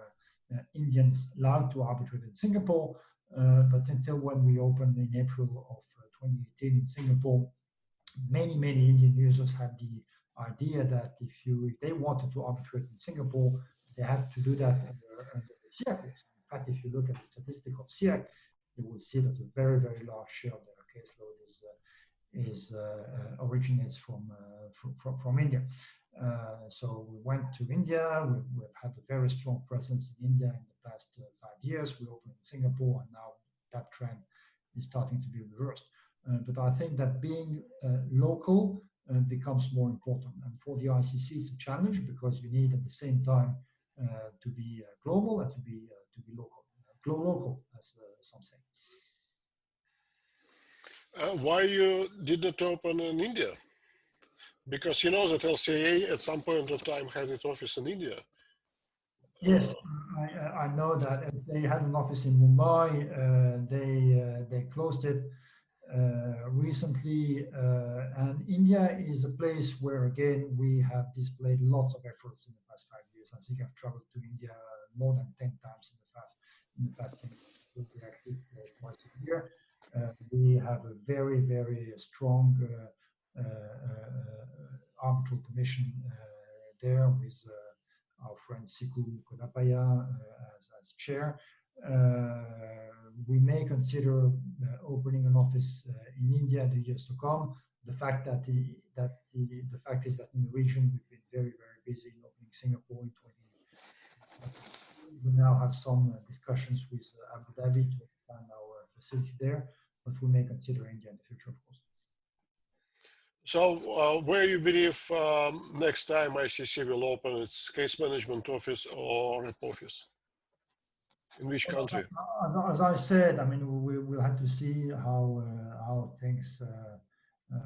Indians like to arbitrate in Singapore, but until when we opened in April of 2018 in Singapore, many Indian users had the idea that if they wanted to arbitrate in Singapore, they had to do that under the SIAC rules. In fact, if you look at the statistic of SIAC, you will see that a very large share of their caseload originates from India. So we went to India. We've had a very strong presence in India in the past 5 years. We opened in Singapore, and now that trend is starting to be reversed. But I think that being local becomes more important. And for the ICC, it's a challenge because you need at the same time to be global and to be local. Go local, as some say. Why you did not open in India? Because you know that LCA at some point of time had its office in India. Yes, I know that. They had an office in Mumbai. They closed it recently, and India is a place where, again, we have displayed lots of efforts in the past 5 years. I think I've traveled to India more than 10 times in the past 10 years, at least twice a year. We have a very strong arbitral commission there with our friend Siku Konapaya as chair. We may consider opening an office in India in the years to come. The fact is that in the region we've been very busy in opening Singapore in 2020. We now have some discussions with Abu Dhabi to expand our facility there, but we may consider India in the future, of course. So where you believe next time ICC will open its case management office or rep office? In which country? As I said, I mean, we'll have to see how things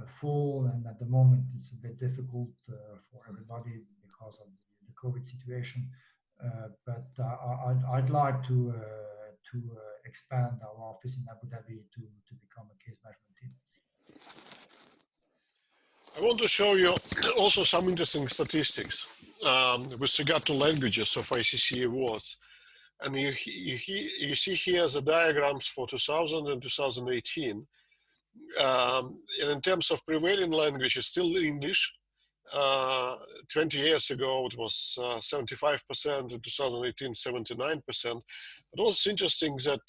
fall, and at the moment it's a bit difficult for everybody because of the COVID situation. But I'd like to expand our office in Abu Dhabi to become a case management team. I want to show you also some interesting statistics with regard to languages of ICC awards. And you see here the diagrams for 2000 and 2018. And in terms of prevailing language, it's still English. 20 years ago, it was 75%, in 2018, 79%. But also interesting that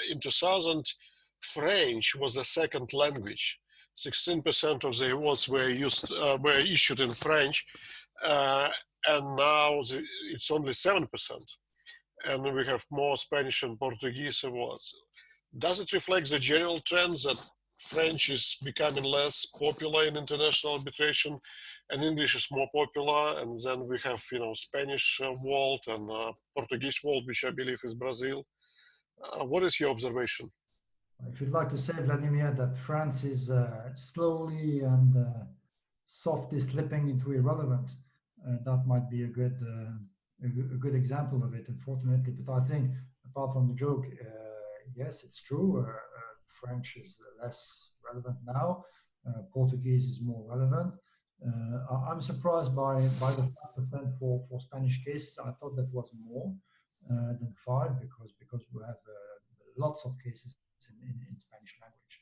in 2000, French was the second language. 16% of the awards were issued in French, and now it's only 7%. And we have more Spanish and Portuguese awards. Does it reflect the general trend that French is becoming less popular in international arbitration, and English is more popular? And then we have, Spanish world and Portuguese world, which I believe is Brazil. What is your observation? If you'd like to say, Vladimir, that France is slowly and softly slipping into irrelevance, that might be a good example of it, unfortunately. But I think, apart from the joke, yes, it's true. French is less relevant now. Portuguese is more relevant. I'm surprised by the 5% for Spanish cases. I thought that was more than 5 because we have lots of cases in Spanish language.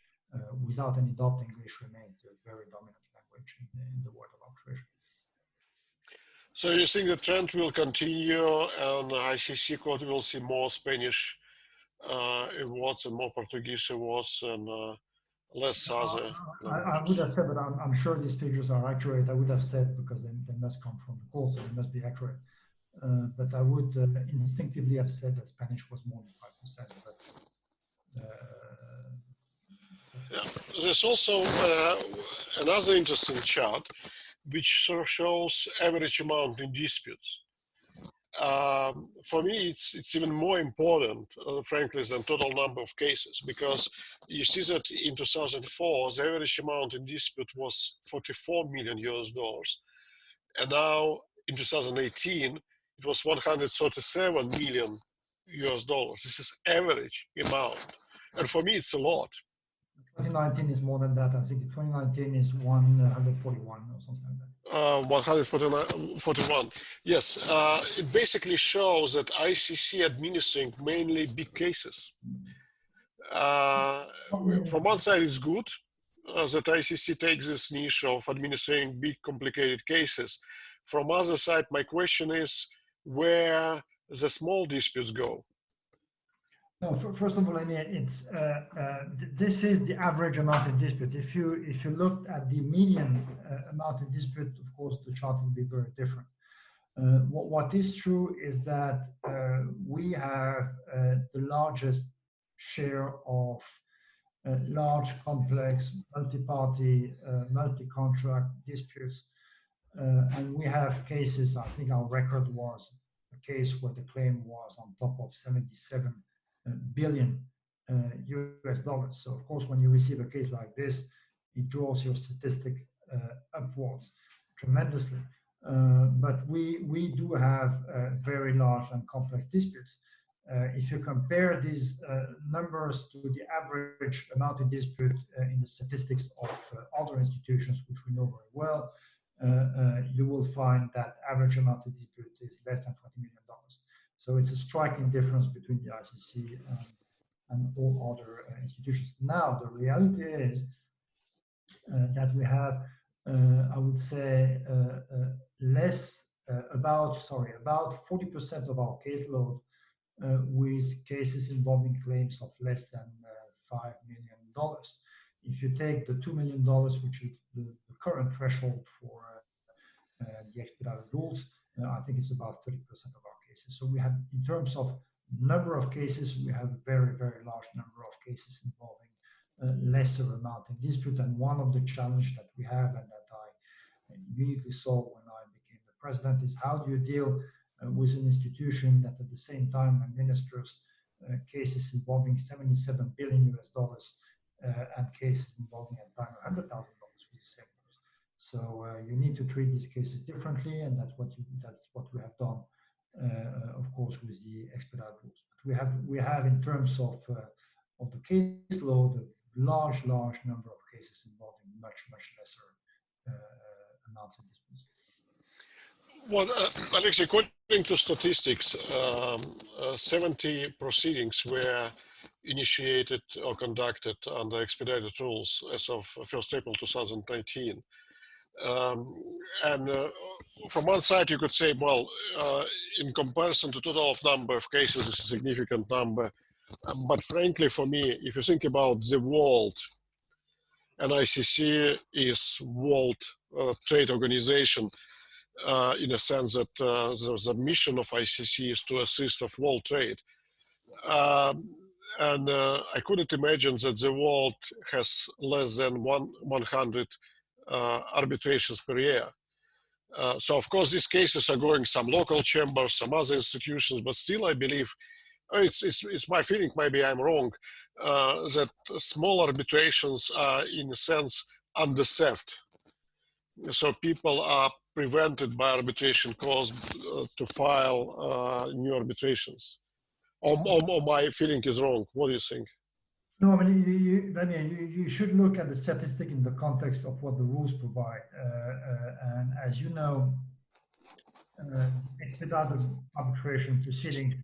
Without any doubt, English remains a very dominant language in the world of arbitration. So you think the trend will continue, and ICC court will see more Spanish awards and more Portuguese awards and less other languages? I would have said, but I'm sure these figures are accurate. I would have said, because they must come from the court, so they must be accurate. But I would instinctively have said that Spanish was more than 5%. But, yeah. there's also another interesting chart, which shows average amount in disputes. For me, it's even more important, frankly, than total number of cases, because you see that in 2004, the average amount in dispute was $44 million, and now in 2018, it was $137 million. This is average amount, and for me, it's a lot. 2019 is more than that. I think 2019 is 141 or something like that. 141. Yes, it basically shows that ICC administering mainly big cases. From one side, it's good that ICC takes this niche of administering big, complicated cases. From other side, my question is where the small disputes go. No, first of all, I mean, it's this is the average amount of dispute. If you looked at the median amount of dispute, of course, the chart would be very different. What is true is that we have the largest share of large, complex, multi-party, multi-contract disputes, and we have cases. I think our record was a case where the claim was on top of 77 billion US dollars. So of course, when you receive a case like this, it draws your statistic upwards tremendously. But we do have very large and complex disputes. If you compare these numbers to the average amount of dispute in the statistics of other institutions, which we know very well, you will find that average amount of dispute is less than $20 million. So it's a striking difference between the ICC and all other institutions. Now, the reality is that we have, I would say, about 40% of our caseload with cases involving claims of less than $5 million. If you take the $2 million, which is the current threshold for the expedited rules, I think it's about 30% of our cases. So we have, in terms of number of cases, we have a very, very large number of cases involving lesser amount in dispute. And one of the challenges that we have, and that I immediately saw when I became the president, is how do you deal with an institution that at the same time administers cases involving 77 billion US dollars and cases involving at time $100,000 with the same. So you need to treat these cases differently, and that's what we have done, of course, with the expedited rules. But we have in terms of the caseload, a large number of cases involving much lesser amounts of disputes. Well, Alexis, according to statistics, 70 proceedings were initiated or conducted under expedited rules as of 1st April 2019. From one side, you could say, well, in comparison to total number of cases, it's a significant number. But frankly, for me, if you think about the world, and ICC is World Trade Organization, in a sense that the mission of ICC is to assist of world trade. I couldn't imagine that the world has less than 100 arbitrations per year. So of course these cases are going some local chambers, some other institutions, but still I believe, it's my feeling, maybe I'm wrong, that small arbitrations are in a sense underserved. So people are prevented by arbitration clause to file new arbitrations. Or my feeling is wrong. What do you think? No, I mean, you should look at the statistic in the context of what the rules provide. And as you know, expedited arbitration proceedings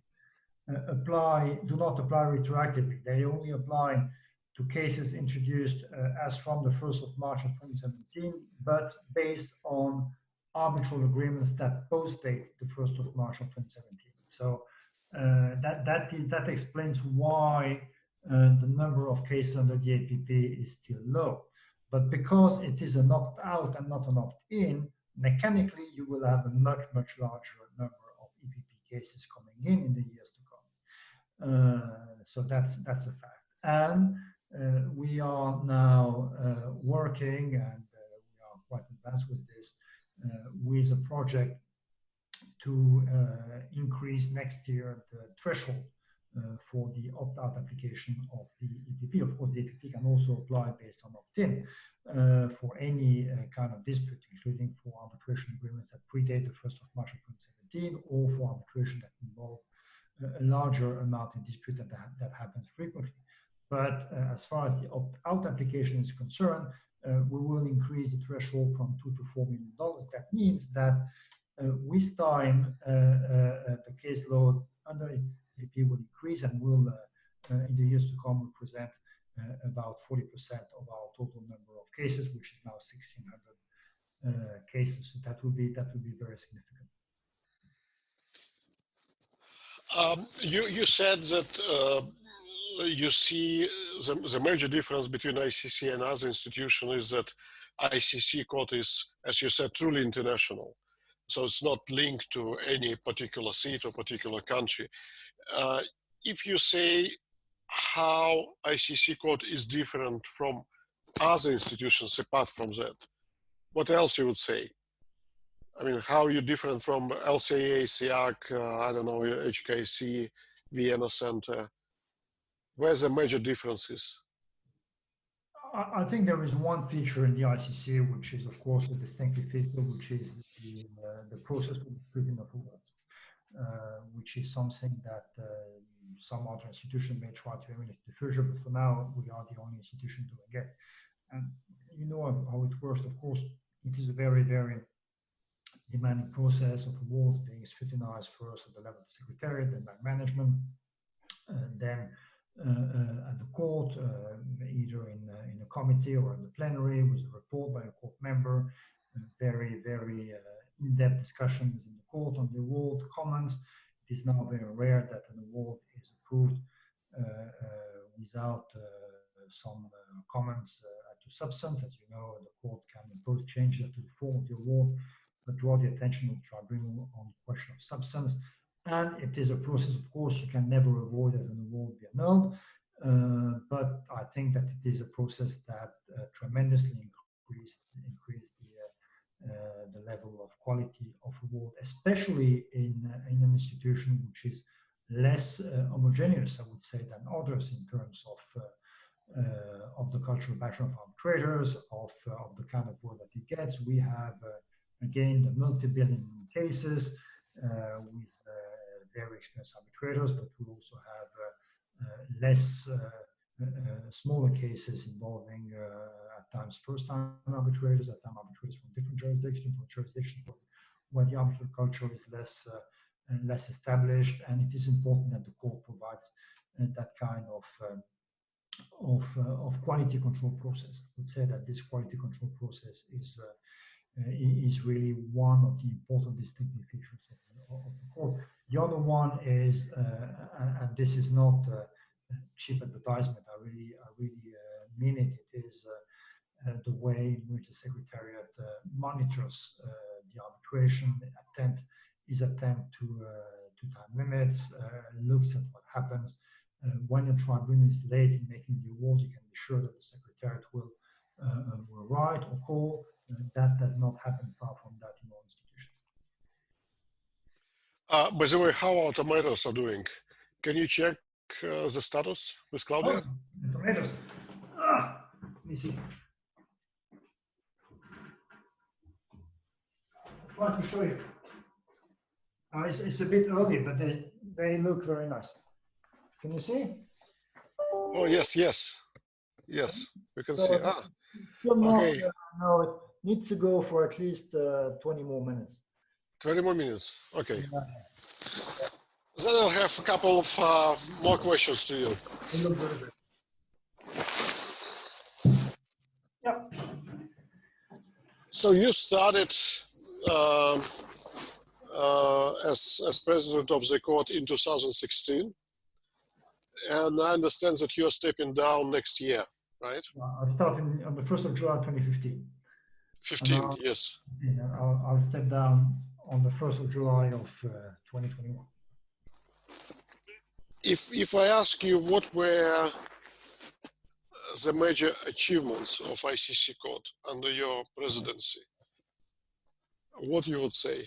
do not apply retroactively. They only apply to cases introduced as from the 1st of March of 2017, but based on arbitral agreements that post-date the 1st of March of 2017. So that explains why the number of cases under the APP is still low. But because it is an opt-out and not an opt-in, mechanically you will have a much larger number of EPP cases coming in the years to come. So that's a fact. And we are now working, and we are quite advanced with this, with a project to increase next year the threshold for the opt-out application of the EPP. Of course, the EPP can also apply based on opt-in for any kind of dispute, including for arbitration agreements that predate the 1st of March of 2017, or for arbitration that involve a larger amount in dispute that happens frequently. But as far as the opt-out application is concerned, we will increase the threshold from $2 to $4 million. That means that with time, the caseload under EPP will increase and will, in the years to come, represent about 40% of our total number of cases, which is now 1,600 cases. So that will be very significant. You said that you see the major difference between ICC and other institutions is that ICC court is, as you said, truly international. So it's not linked to any particular seat or particular country. If you say how ICC court is different from other institutions apart from that, what else you would say? I mean, how are you different from LCA, SIAC, I don't know, HKC, Vienna Center? Where's the major differences? I think there is one feature in the ICC, which is, of course, a distinctive feature, which is the process for disputing of awards, which is something that some other institution may try to emulate in the future, but for now, we are the only institution doing it. And you know how it works. Of course, it is a very, very demanding process of awards being scrutinized first at the level of the Secretariat, then by management, and then at the court, either in a committee or in the plenary, with a report by a court member, very, very in-depth discussions in the court on the award, comments. It is now very rare that an award is approved without some comments to substance. As you know, the court can impose changes to the form of the award, but draw the attention of the tribunal on the question of substance. And it is a process, of course, you can never avoid that an award be annulled. But I think that it is a process that tremendously increased the level of quality of award, especially in an institution which is less homogeneous, I would say, than others in terms of the cultural background of arbitrators, of the kind of work that it gets. We have, again, the multi-billion cases with very experienced arbitrators, but we also have less smaller cases involving at times first-time arbitrators, at times arbitrators from different jurisdictions, where the arbitral culture is less established, and it is important that the court provides that kind of quality control process. I would say that this quality control process is really one of the important distinctive features of the court. The other one is, and this is not cheap advertisement, I really mean it, it is the way in which the Secretariat monitors the arbitration, attempt to time limits, looks at what happens. When a tribunal is late in making the award, you can be sure that the Secretariat will write or call. That does not happen far from that in all institutions. By the way, how our tomatoes are doing? Can you check the status with Claudia? Oh, the tomatoes. Let me see. I try to show you. It's a bit early, but they look very nice. Can you see? Oh, yes. We can see. Still not, okay. No, it needs to go for at least 20 more minutes. 20 more minutes. Okay. Yeah. Then I'll have a couple of more questions to you. They look very good. Yeah. So you started as president of the court in 2016, and I understand that you are stepping down next year, right? I'll start on the 1st of July 2015. 15, yes. I'll step down on the 1st of July of 2021. If I ask you what were the major achievements of ICC Court under your presidency? What you would say?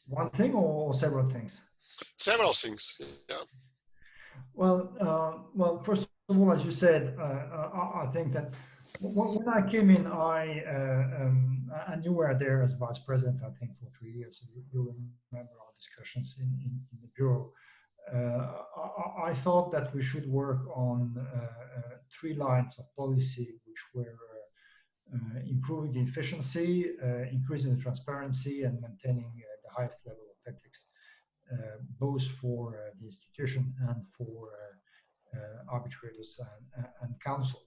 One thing or several things? Several things, yeah. Well, first of all, as you said, I think that when I came in, and you were there as vice president, I think, for 3 years. So you remember our discussions in the bureau. I thought that we should work on 3 lines of policy, which were improving the efficiency, increasing the transparency, and maintaining the highest level of ethics, both for the institution and for arbitrators and counsel.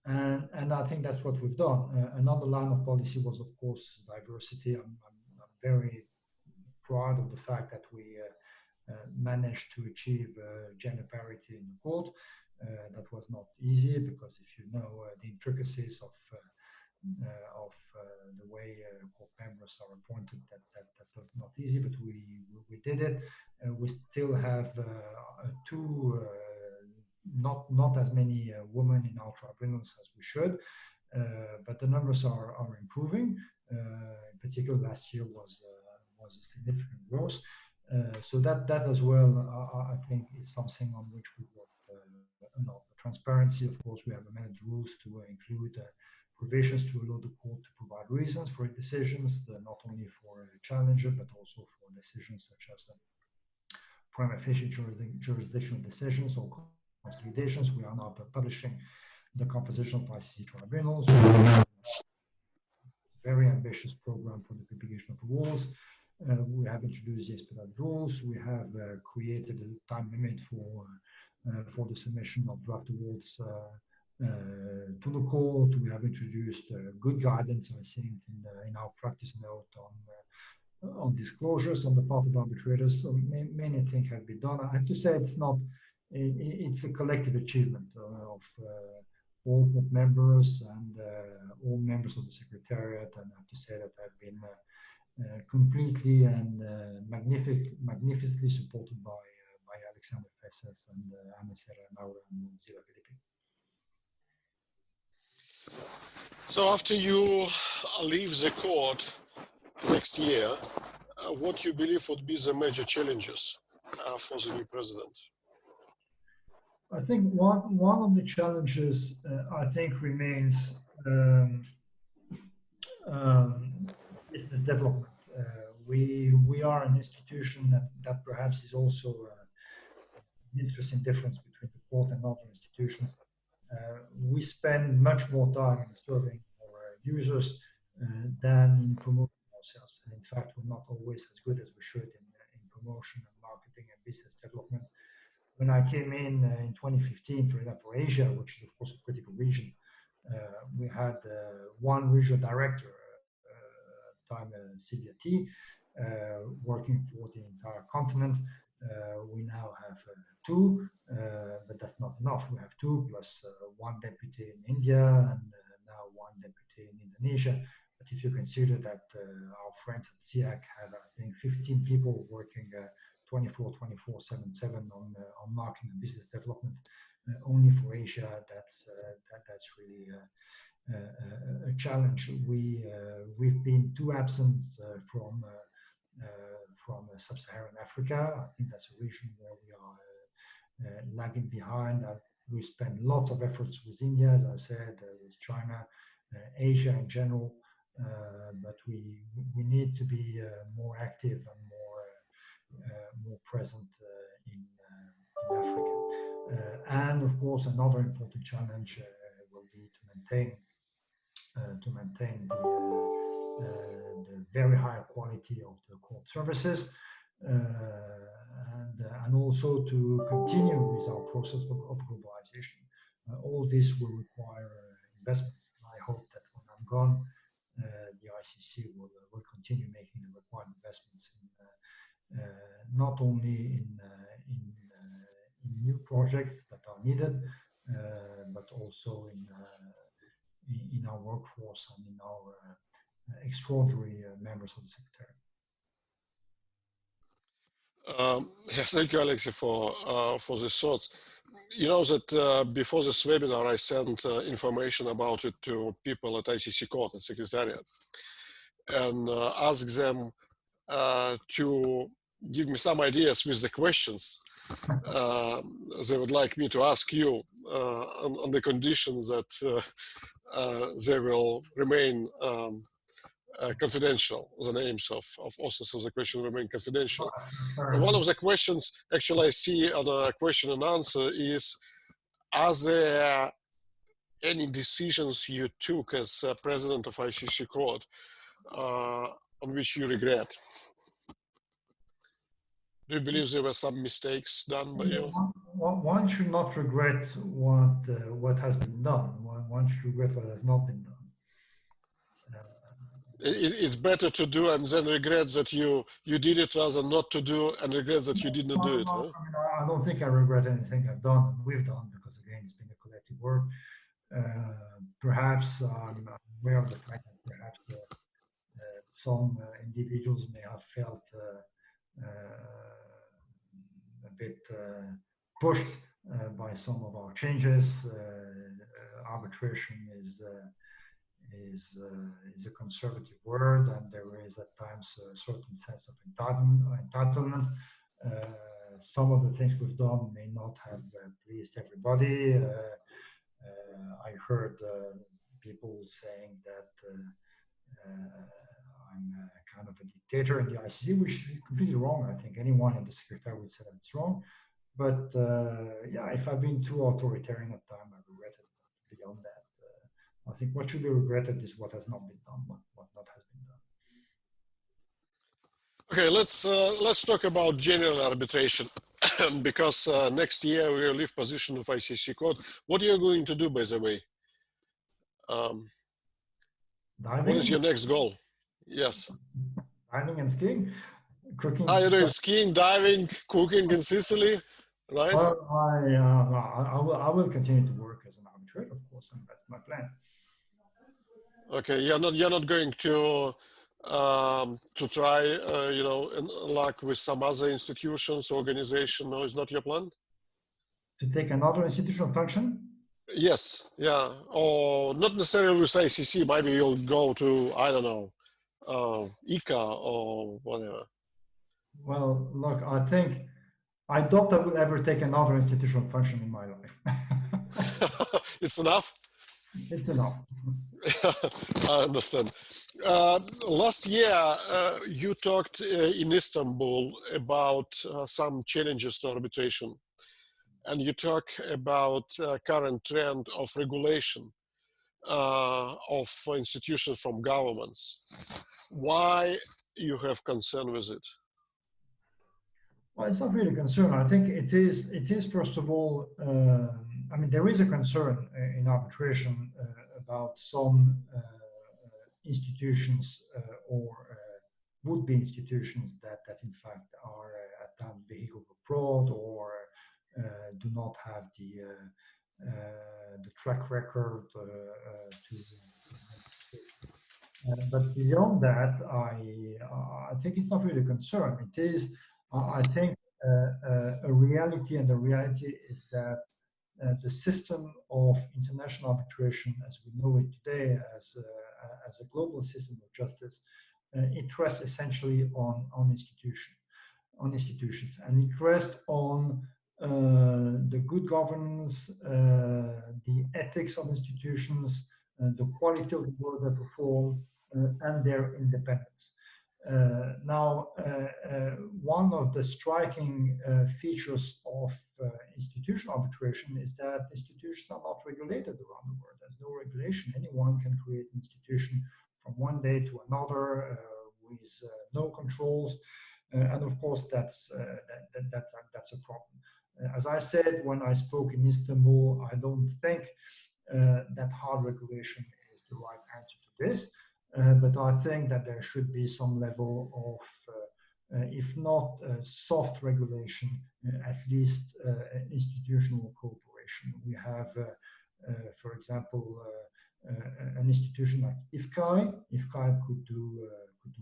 And I think that's what we've done. Another line of policy was, of course, diversity. I'm very proud of the fact that we managed to achieve gender parity in the court. That was not easy because if you know the intricacies of the way court members are appointed, that was not easy, but we did it. We still have 2, not as many women in our tribunals as we should, but the numbers are improving. In particular, last year was a significant growth. So that as well, I think, is something on which we work. Transparency, of course, we have amended rules to include provisions to allow the court to provide reasons for decisions, not only for a challenger, but also for decisions such as prima facie jurisdictional decisions or consolidations. We are now publishing the composition of ICC tribunals. Very ambitious program for the publication of rules. We have introduced the expedited rules. We have created a time limit for the submission of draft awards to the court. We have introduced good guidance, I think, in our practice note on disclosures on the part of arbitrators. So many things have been done. I have to say it's a collective achievement of all court members and all members of the Secretariat, and I have to say that I've been completely and magnificently supported by Alexander Fesses and Anna Serra Maura and Zila Filippi. So after you leave the court next year, what you believe would be the major challenges for the new president? I think one of the challenges I think remains business development. We are an institution that perhaps is also an interesting difference between the court and other institutions. We spend much more time in serving our users than in promoting ourselves. And in fact, we're not always as good as we should in promotion and marketing and business development. When I came in 2015, for example, for Asia, which is of course a critical region, we had one regional director, Sylvia T, working for the entire continent. We now have 2, but that's not enough. We have 2 plus 1 deputy in India and now 1 deputy in Indonesia. But if you consider that our friends at SIAC have, I think, 15 people working 24/7 on marketing and business development only for Asia, that's really a challenge. We've been too absent from sub-Saharan Africa. I think that's a region where we are lagging behind. We spend lots of efforts with India, as I said, with China, Asia in general, but we need to be more active and more present in Africa. And of course, another important challenge will be to maintain the very high quality of the court services, and also to continue with our process of globalization. All this will require investments. I hope that when I'm gone, the ICC will continue making the required investments in not only in new projects that are needed, but also in our workforce and in our extraordinary members of the Secretariat. Thank you, Alexis, for the thoughts. you know that before this webinar, I sent information about it to people at ICC Court and Secretariat, and asked them to give me some ideas with the questions they would like me to ask you on the conditions that they will remain confidential. The names of authors of the question remain confidential. One of the questions actually I see on a question and answer is, are there any decisions you took as president of ICC Court on which you regret? Do you believe there were some mistakes done by you? One should not regret what has been done. One should regret what has not been done. It's better to do and then regret that you did it rather than not to do and regret that you did not do it. Huh? I mean, I don't think I regret anything I've done, we've done, because again, it's been a collective work. Perhaps I'm aware of the fact that perhaps some individuals may have felt a bit pushed by some of our changes. Arbitration is a conservative word, and there is at times a certain sense of entitlement. Some of the things we've done may not have pleased everybody. I heard people saying that I'm kind of a dictator in the ICC, which is completely wrong. I think anyone in the Secretariat would say that it's wrong. But yeah, if I've been too authoritarian at time, I regret it. Beyond that, I think what should be regretted is what has not been done, what not has been done. Okay, let's talk about general arbitration, because next year we will leave position of ICC Court. What are you going to do, by the way? What is your next goal? Yes. Diving and skiing, cooking. Are you doing skiing, diving, cooking in Sicily, right? Well, I will continue to work as an arbitrator, of course, and that's my plan. Okay, you're not going to try, you know, like with some other institutions, organization. No, is not your plan? To take another institutional function? Yes, yeah, or not necessarily with ICC. Maybe you'll go to, I don't know, ICA or whatever. Well, look, I doubt I will ever take another institutional function in my life. It's enough? It's enough. I understand. Last year, you talked in Istanbul about some challenges to arbitration. And you talk about current trend of regulation of institutions from governments. Why you have concern with it? Well, it's not really a concern. I think it is first of all, I mean, there is a concern in arbitration about some institutions or would-be institutions that in fact are at times vehicle for fraud or do not have the track record but beyond that, I think it's not really a concern. It is, I think, a reality, and the reality is that the system of international arbitration, as we know it today, as a global system of justice, it rests essentially on institutions, and it rests on the good governance, the ethics of institutions, the quality of the work they perform, and their independence. Now, one of the striking features of institutional arbitration is that institutions are not regulated around the world. There's no regulation. Anyone can create an institution from one day to another with no controls, and of course that's a problem. As I said when I spoke in Istanbul, I don't think that hard regulation is the right answer to this, but I think that there should be some level of, if not soft regulation, at least institutional cooperation. We have, for example, an institution like IFCAI. IFCAI could do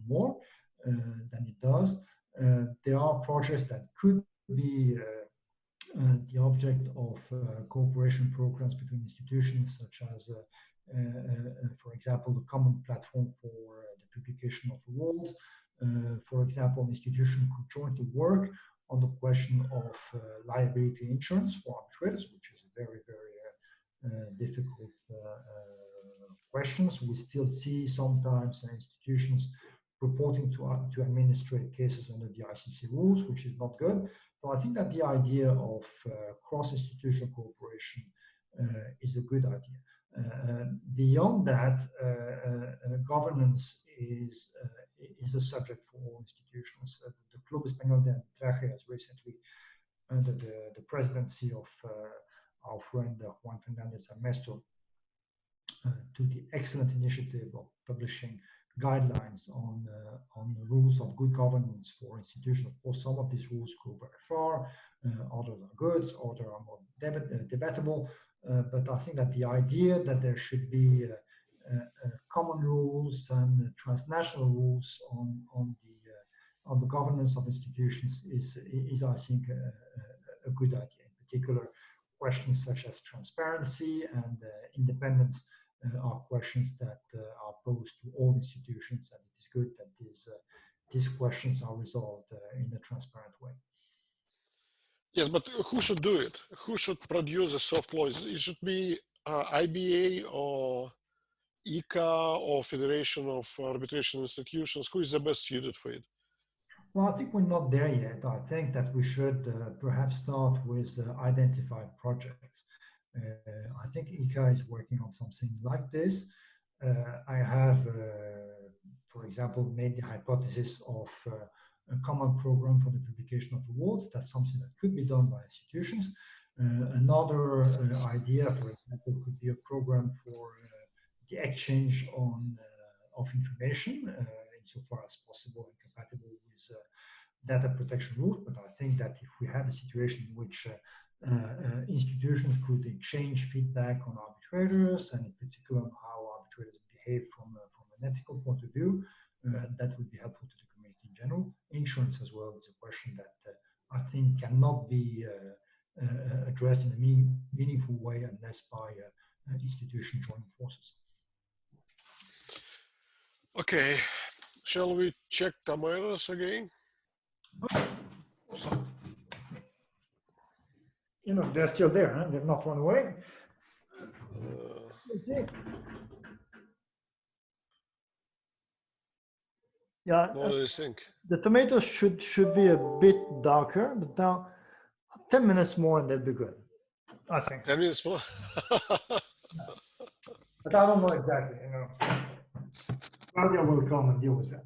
more than it does. There are projects that could be the object of cooperation programs between institutions, such as, for example, the common platform for the publication of awards. For example, an institution could jointly work on the question of liability insurance for arbitrators, which is a very, very difficult questions. We still see sometimes institutions purporting to administrate cases under the ICC rules, which is not good. So I think that the idea of cross-institutional cooperation is a good idea. Beyond that, governance is a subject for all institutions. The Club Español de Arbitraje has recently, under the presidency of our friend Juan Fernández Ernesto, to the excellent initiative of publishing guidelines on the rules of good governance for institutions. Of course, some of these rules go very far, others are good, others are more debatable. But I think that the idea that there should be common rules and transnational rules on the governance of institutions is I think, a good idea. In particular, questions such as transparency and independence are questions that are posed to all institutions, and it is good that these questions are resolved in a transparent way. Yes, but who should do it? Who should produce a soft law? It should be IBA or ICA or Federation of Arbitration Institutions. Who is the best suited for it? Well, I think we're not there yet. I think that we should perhaps start with identified projects. I think ICA is working on something like this. I have, for example, made the hypothesis of a common program for the publication of awards. That's something that could be done by institutions. Another idea, for example, could be a program for the exchange of information insofar as possible and compatible with data protection rules. But I think that if we had a situation in which institutions could exchange feedback on arbitrators, and in particular on how arbitrators behave from an ethical point of view, that would be helpful to the community in general. Insurance as well is a question that I think cannot be addressed in a meaningful way unless by institutions joining forces. Okay, shall we check cameras again? You know, they're still there, huh? They've not run away. Let's see. Yeah. What do you think? The tomatoes should be a bit darker, but now 10 minutes more and they'll be good, I think. 10 minutes more? But I don't know exactly, you know. Claudia will come and deal with that.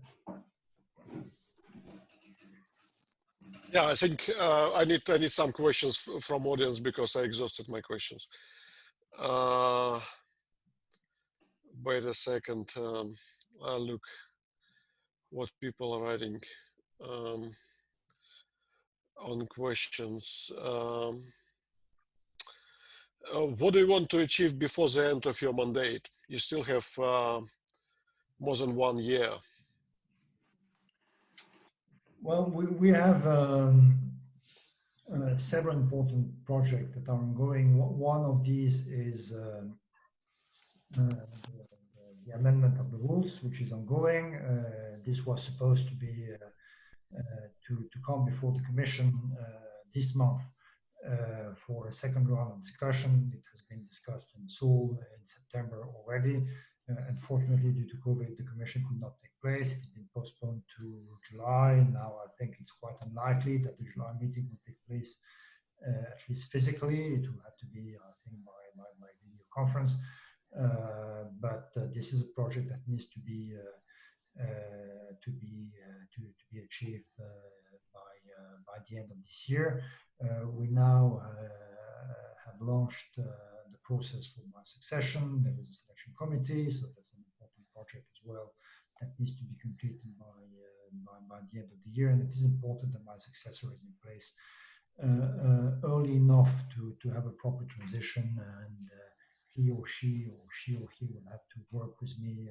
Yeah, I think I need some questions from audience because I exhausted my questions. Wait a second. I'll look what people are writing on questions. What do you want to achieve before the end of your mandate? You still have more than 1 year. Well, we have several important projects that are ongoing. One of these is the amendment of the rules, which is ongoing. This was supposed to be to come before the Commission this month for a second round of discussion. It has been discussed in Seoul in September already. Unfortunately, due to COVID, the Commission could not take place. It's been postponed to July. Now I think it's quite unlikely that the July meeting will take place, at least physically. It will have to be, I think, by video conference. But this is a project that needs to be achieved by the end of this year. We now have launched the process for my succession. There is a selection committee, so that's an important project as well that needs to be completed by the end of the year. And it is important that my successor is in place early enough to have a proper transition, and he or he will have to work with me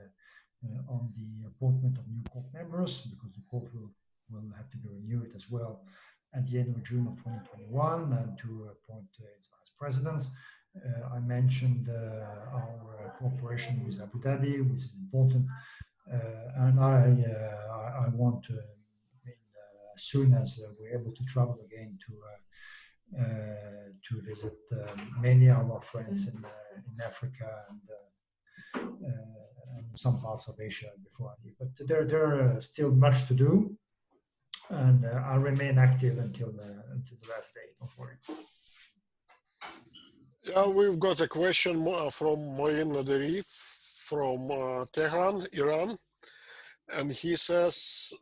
on the appointment of new court members, because the court will have to be renewed as well at the end of June of 2021, and to appoint its vice precedents. I mentioned our cooperation with Abu Dhabi, which is important, and I want to, as soon as we're able to travel again to visit many of our friends in Africa and some parts of Asia before I leave. But there are still much to do, and I'll remain active until the last day. Don't worry. Yeah, we've got a question from Moin Naderi from Tehran, Iran, and he says,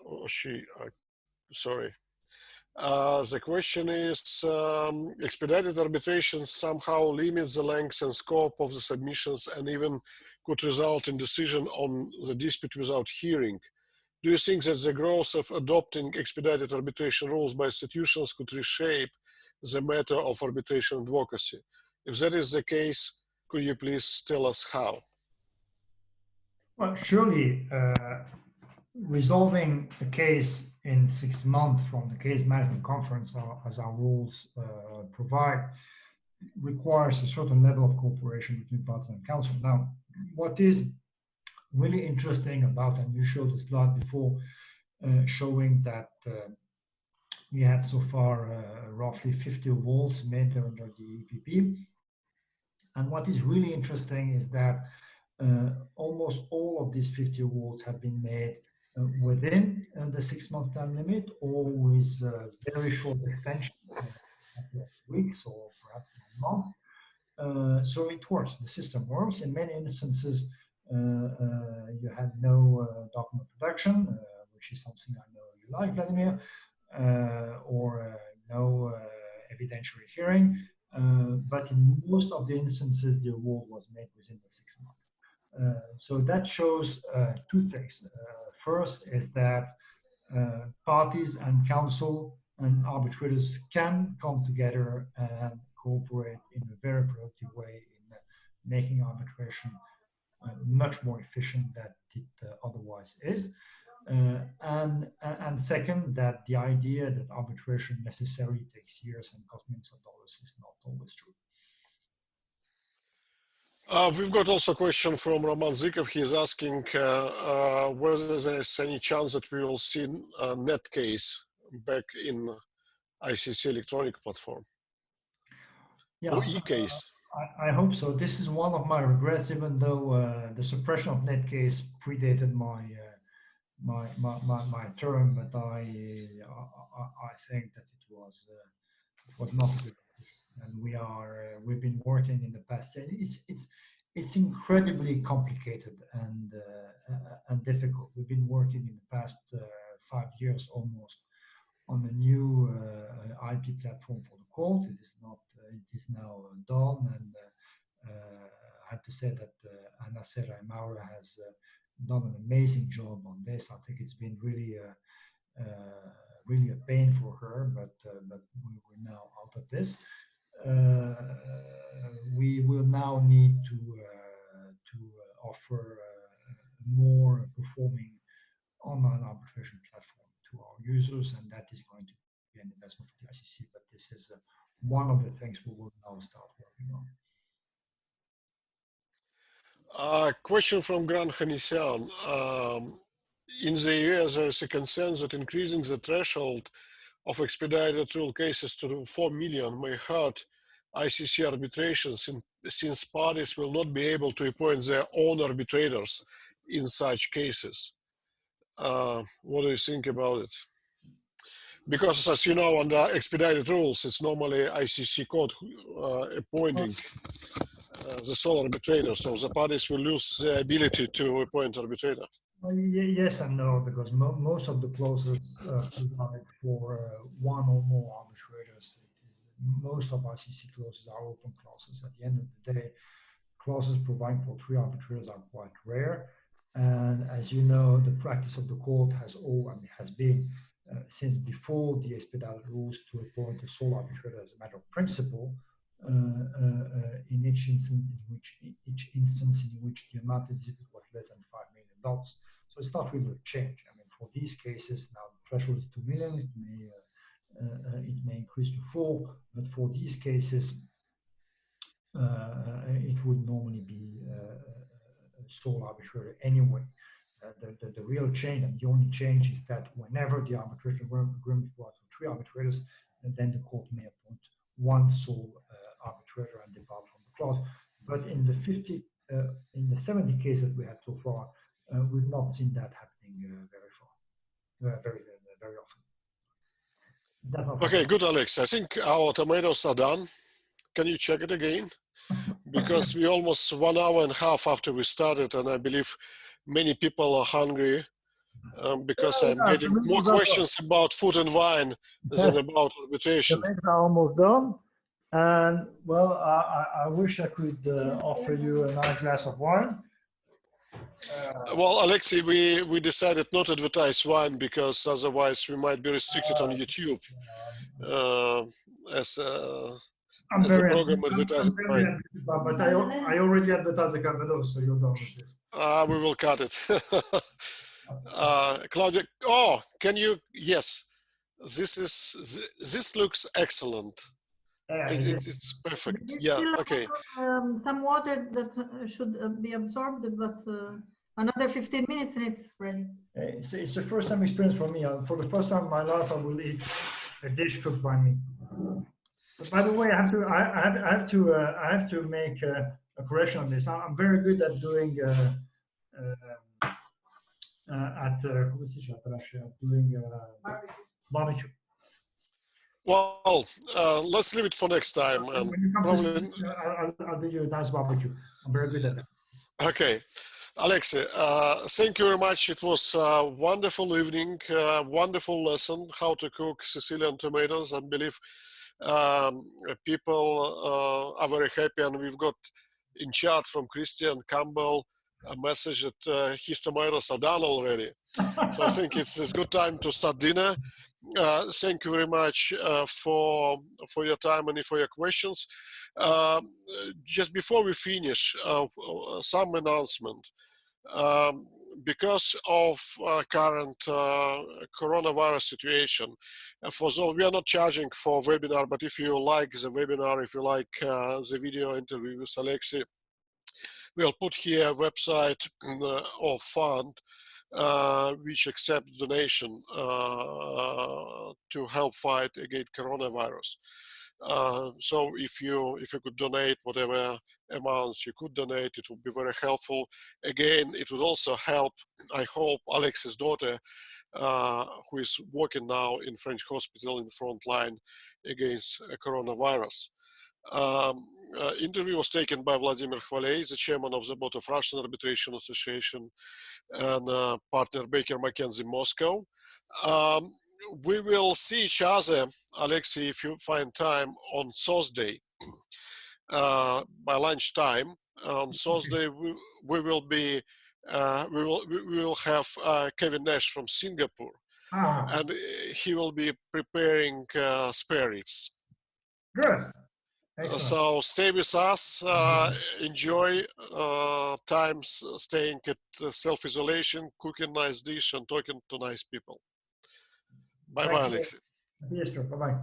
or she, sorry. The question is, expedited arbitration somehow limits the length and scope of the submissions and even could result in decision on the dispute without hearing. Do you think that the growth of adopting expedited arbitration rules by institutions could reshape the matter of arbitration advocacy? If that is the case, could you please tell us how? Well, surely resolving a case in 6 months from the case management conference, as our rules provide, requires a certain level of cooperation between parties and counsel. Now, what is really interesting about, and you showed the slide before showing that we have so far roughly 50 awards made under the EPP. And what is really interesting is that almost all of these 50 awards have been made within the 6-month time limit, or with very short extension, a couple of weeks or perhaps 1 month. So it works, the system works. In many instances, you had no document production, which is something I know you like, Vladimir, or no evidentiary hearing. But in most of the instances, the award was made within the 6 months. So that shows 2 things. First is that parties and counsel and arbitrators can come together and cooperate in a very productive way in making arbitration much more efficient than it otherwise is. And second, that the idea that arbitration necessarily takes years and costs millions of dollars is not always true. We've got also a question from Roman Zykov. He's asking whether there's any chance that we will see a net case back in ICC electronic platform. Yeah, or e-case. I hope so. This is one of my regrets, even though the suppression of net case predated my term, but I think that it was not a good decision. And we've been working in the past. It's incredibly complicated and difficult. We've been working in the past 5 years almost on a new IP platform for the court. It is not. It is now done, and I have to say that Anna Serra Mourre has done an amazing job on this. I think it's been really a pain for her, but we're now out of this. We will now need to offer more performing online arbitration platform to our users, and that is going to be an investment for the ICC. But this is one of the things we will now start working on. Question from Gran Hanisian. In the US, there is a consensus that increasing the threshold of expedited rule cases to 4 million may hurt ICC arbitration, since parties will not be able to appoint their own arbitrators in such cases. What do you think about it? Because, as you know, under expedited rules, it's normally ICC court appointing the sole arbitrator, so the parties will lose the ability to appoint arbitrator. Yes and no, because most of the clauses provide for one or more arbitrators. Most of ICC clauses are open clauses. At the end of the day, clauses providing for 3 arbitrators are quite rare. And as you know, the practice of the court has been since before the expedited rules to appoint a sole arbitrator as a matter of principle in each instance in which the amount exceeded was less than $5 million. So it's not really a change. I mean, for these cases now the threshold is 2 million. It may increase to 4, but for these cases it would normally be sole arbitrator anyway. The real change, and the only change, is that whenever the arbitration agreement was for 3 arbitrators, and then the court may appoint 1 sole arbitrator and depart from the clause. But in the 70 cases we had so far, we've not seen that happening very often. That's not okay, good, Alex. I think our tomatoes are done. Can you check it again? Because we almost 1 hour and a half after we started, and I believe many people are hungry because I'm getting more questions about food and wine than about arbitration. The eggs are almost done, and well, I wish I could offer you a nice glass of wine. Well, Alexei, we decided not to advertise wine because otherwise we might be restricted on YouTube as a program advertising wine. But I already advertised the Calvados, so you're done with this. We will cut it. Claudia, oh, can you? Yes, this looks excellent. It's perfect. Yeah. Okay. Some water that should be absorbed, but another 15 minutes and it's ready. It's the first time experience for me. For the first time in my life, I will eat a dish cooked by me. But by the way, I have to make a correction on this. I'm very good at doing barbecue. Well, let's leave it for next time. Probably... I'll do you a nice barbecue. I'm very good at it. Okay. Alexei, thank you very much. It was a wonderful evening, wonderful lesson, how to cook Sicilian tomatoes. I believe people are very happy, and we've got in chat from Christian Campbell a message that his tomatoes are done already. So I think it's a good time to start dinner. Thank you very much for your time and for your questions. Just before we finish, some announcement. Because of current coronavirus situation, for those, we are not charging for webinar, but if you like the webinar, if you like the video interview with Alexis, we'll put here a website or fund which accepts donation to help fight against coronavirus. So if you could donate whatever amounts you could donate, it would be very helpful. Again, it would also help, I hope, Alexis' daughter, who is working now in French hospital in the front line against coronavirus. Interview was taken by Vladimir Khvaley, the chairman of the board of Russian Arbitration Association, and partner Baker McKenzie Moscow. We will see each other, Alexei, if you find time, on Thursday by lunchtime. On Thursday, we will have Kevin Nash from Singapore, and he will be preparing spare ribs. Good. So stay with us, enjoy time staying at self-isolation, cooking nice dish and talking to nice people. Bye-bye, Alexis. Happy Easter. Bye-bye.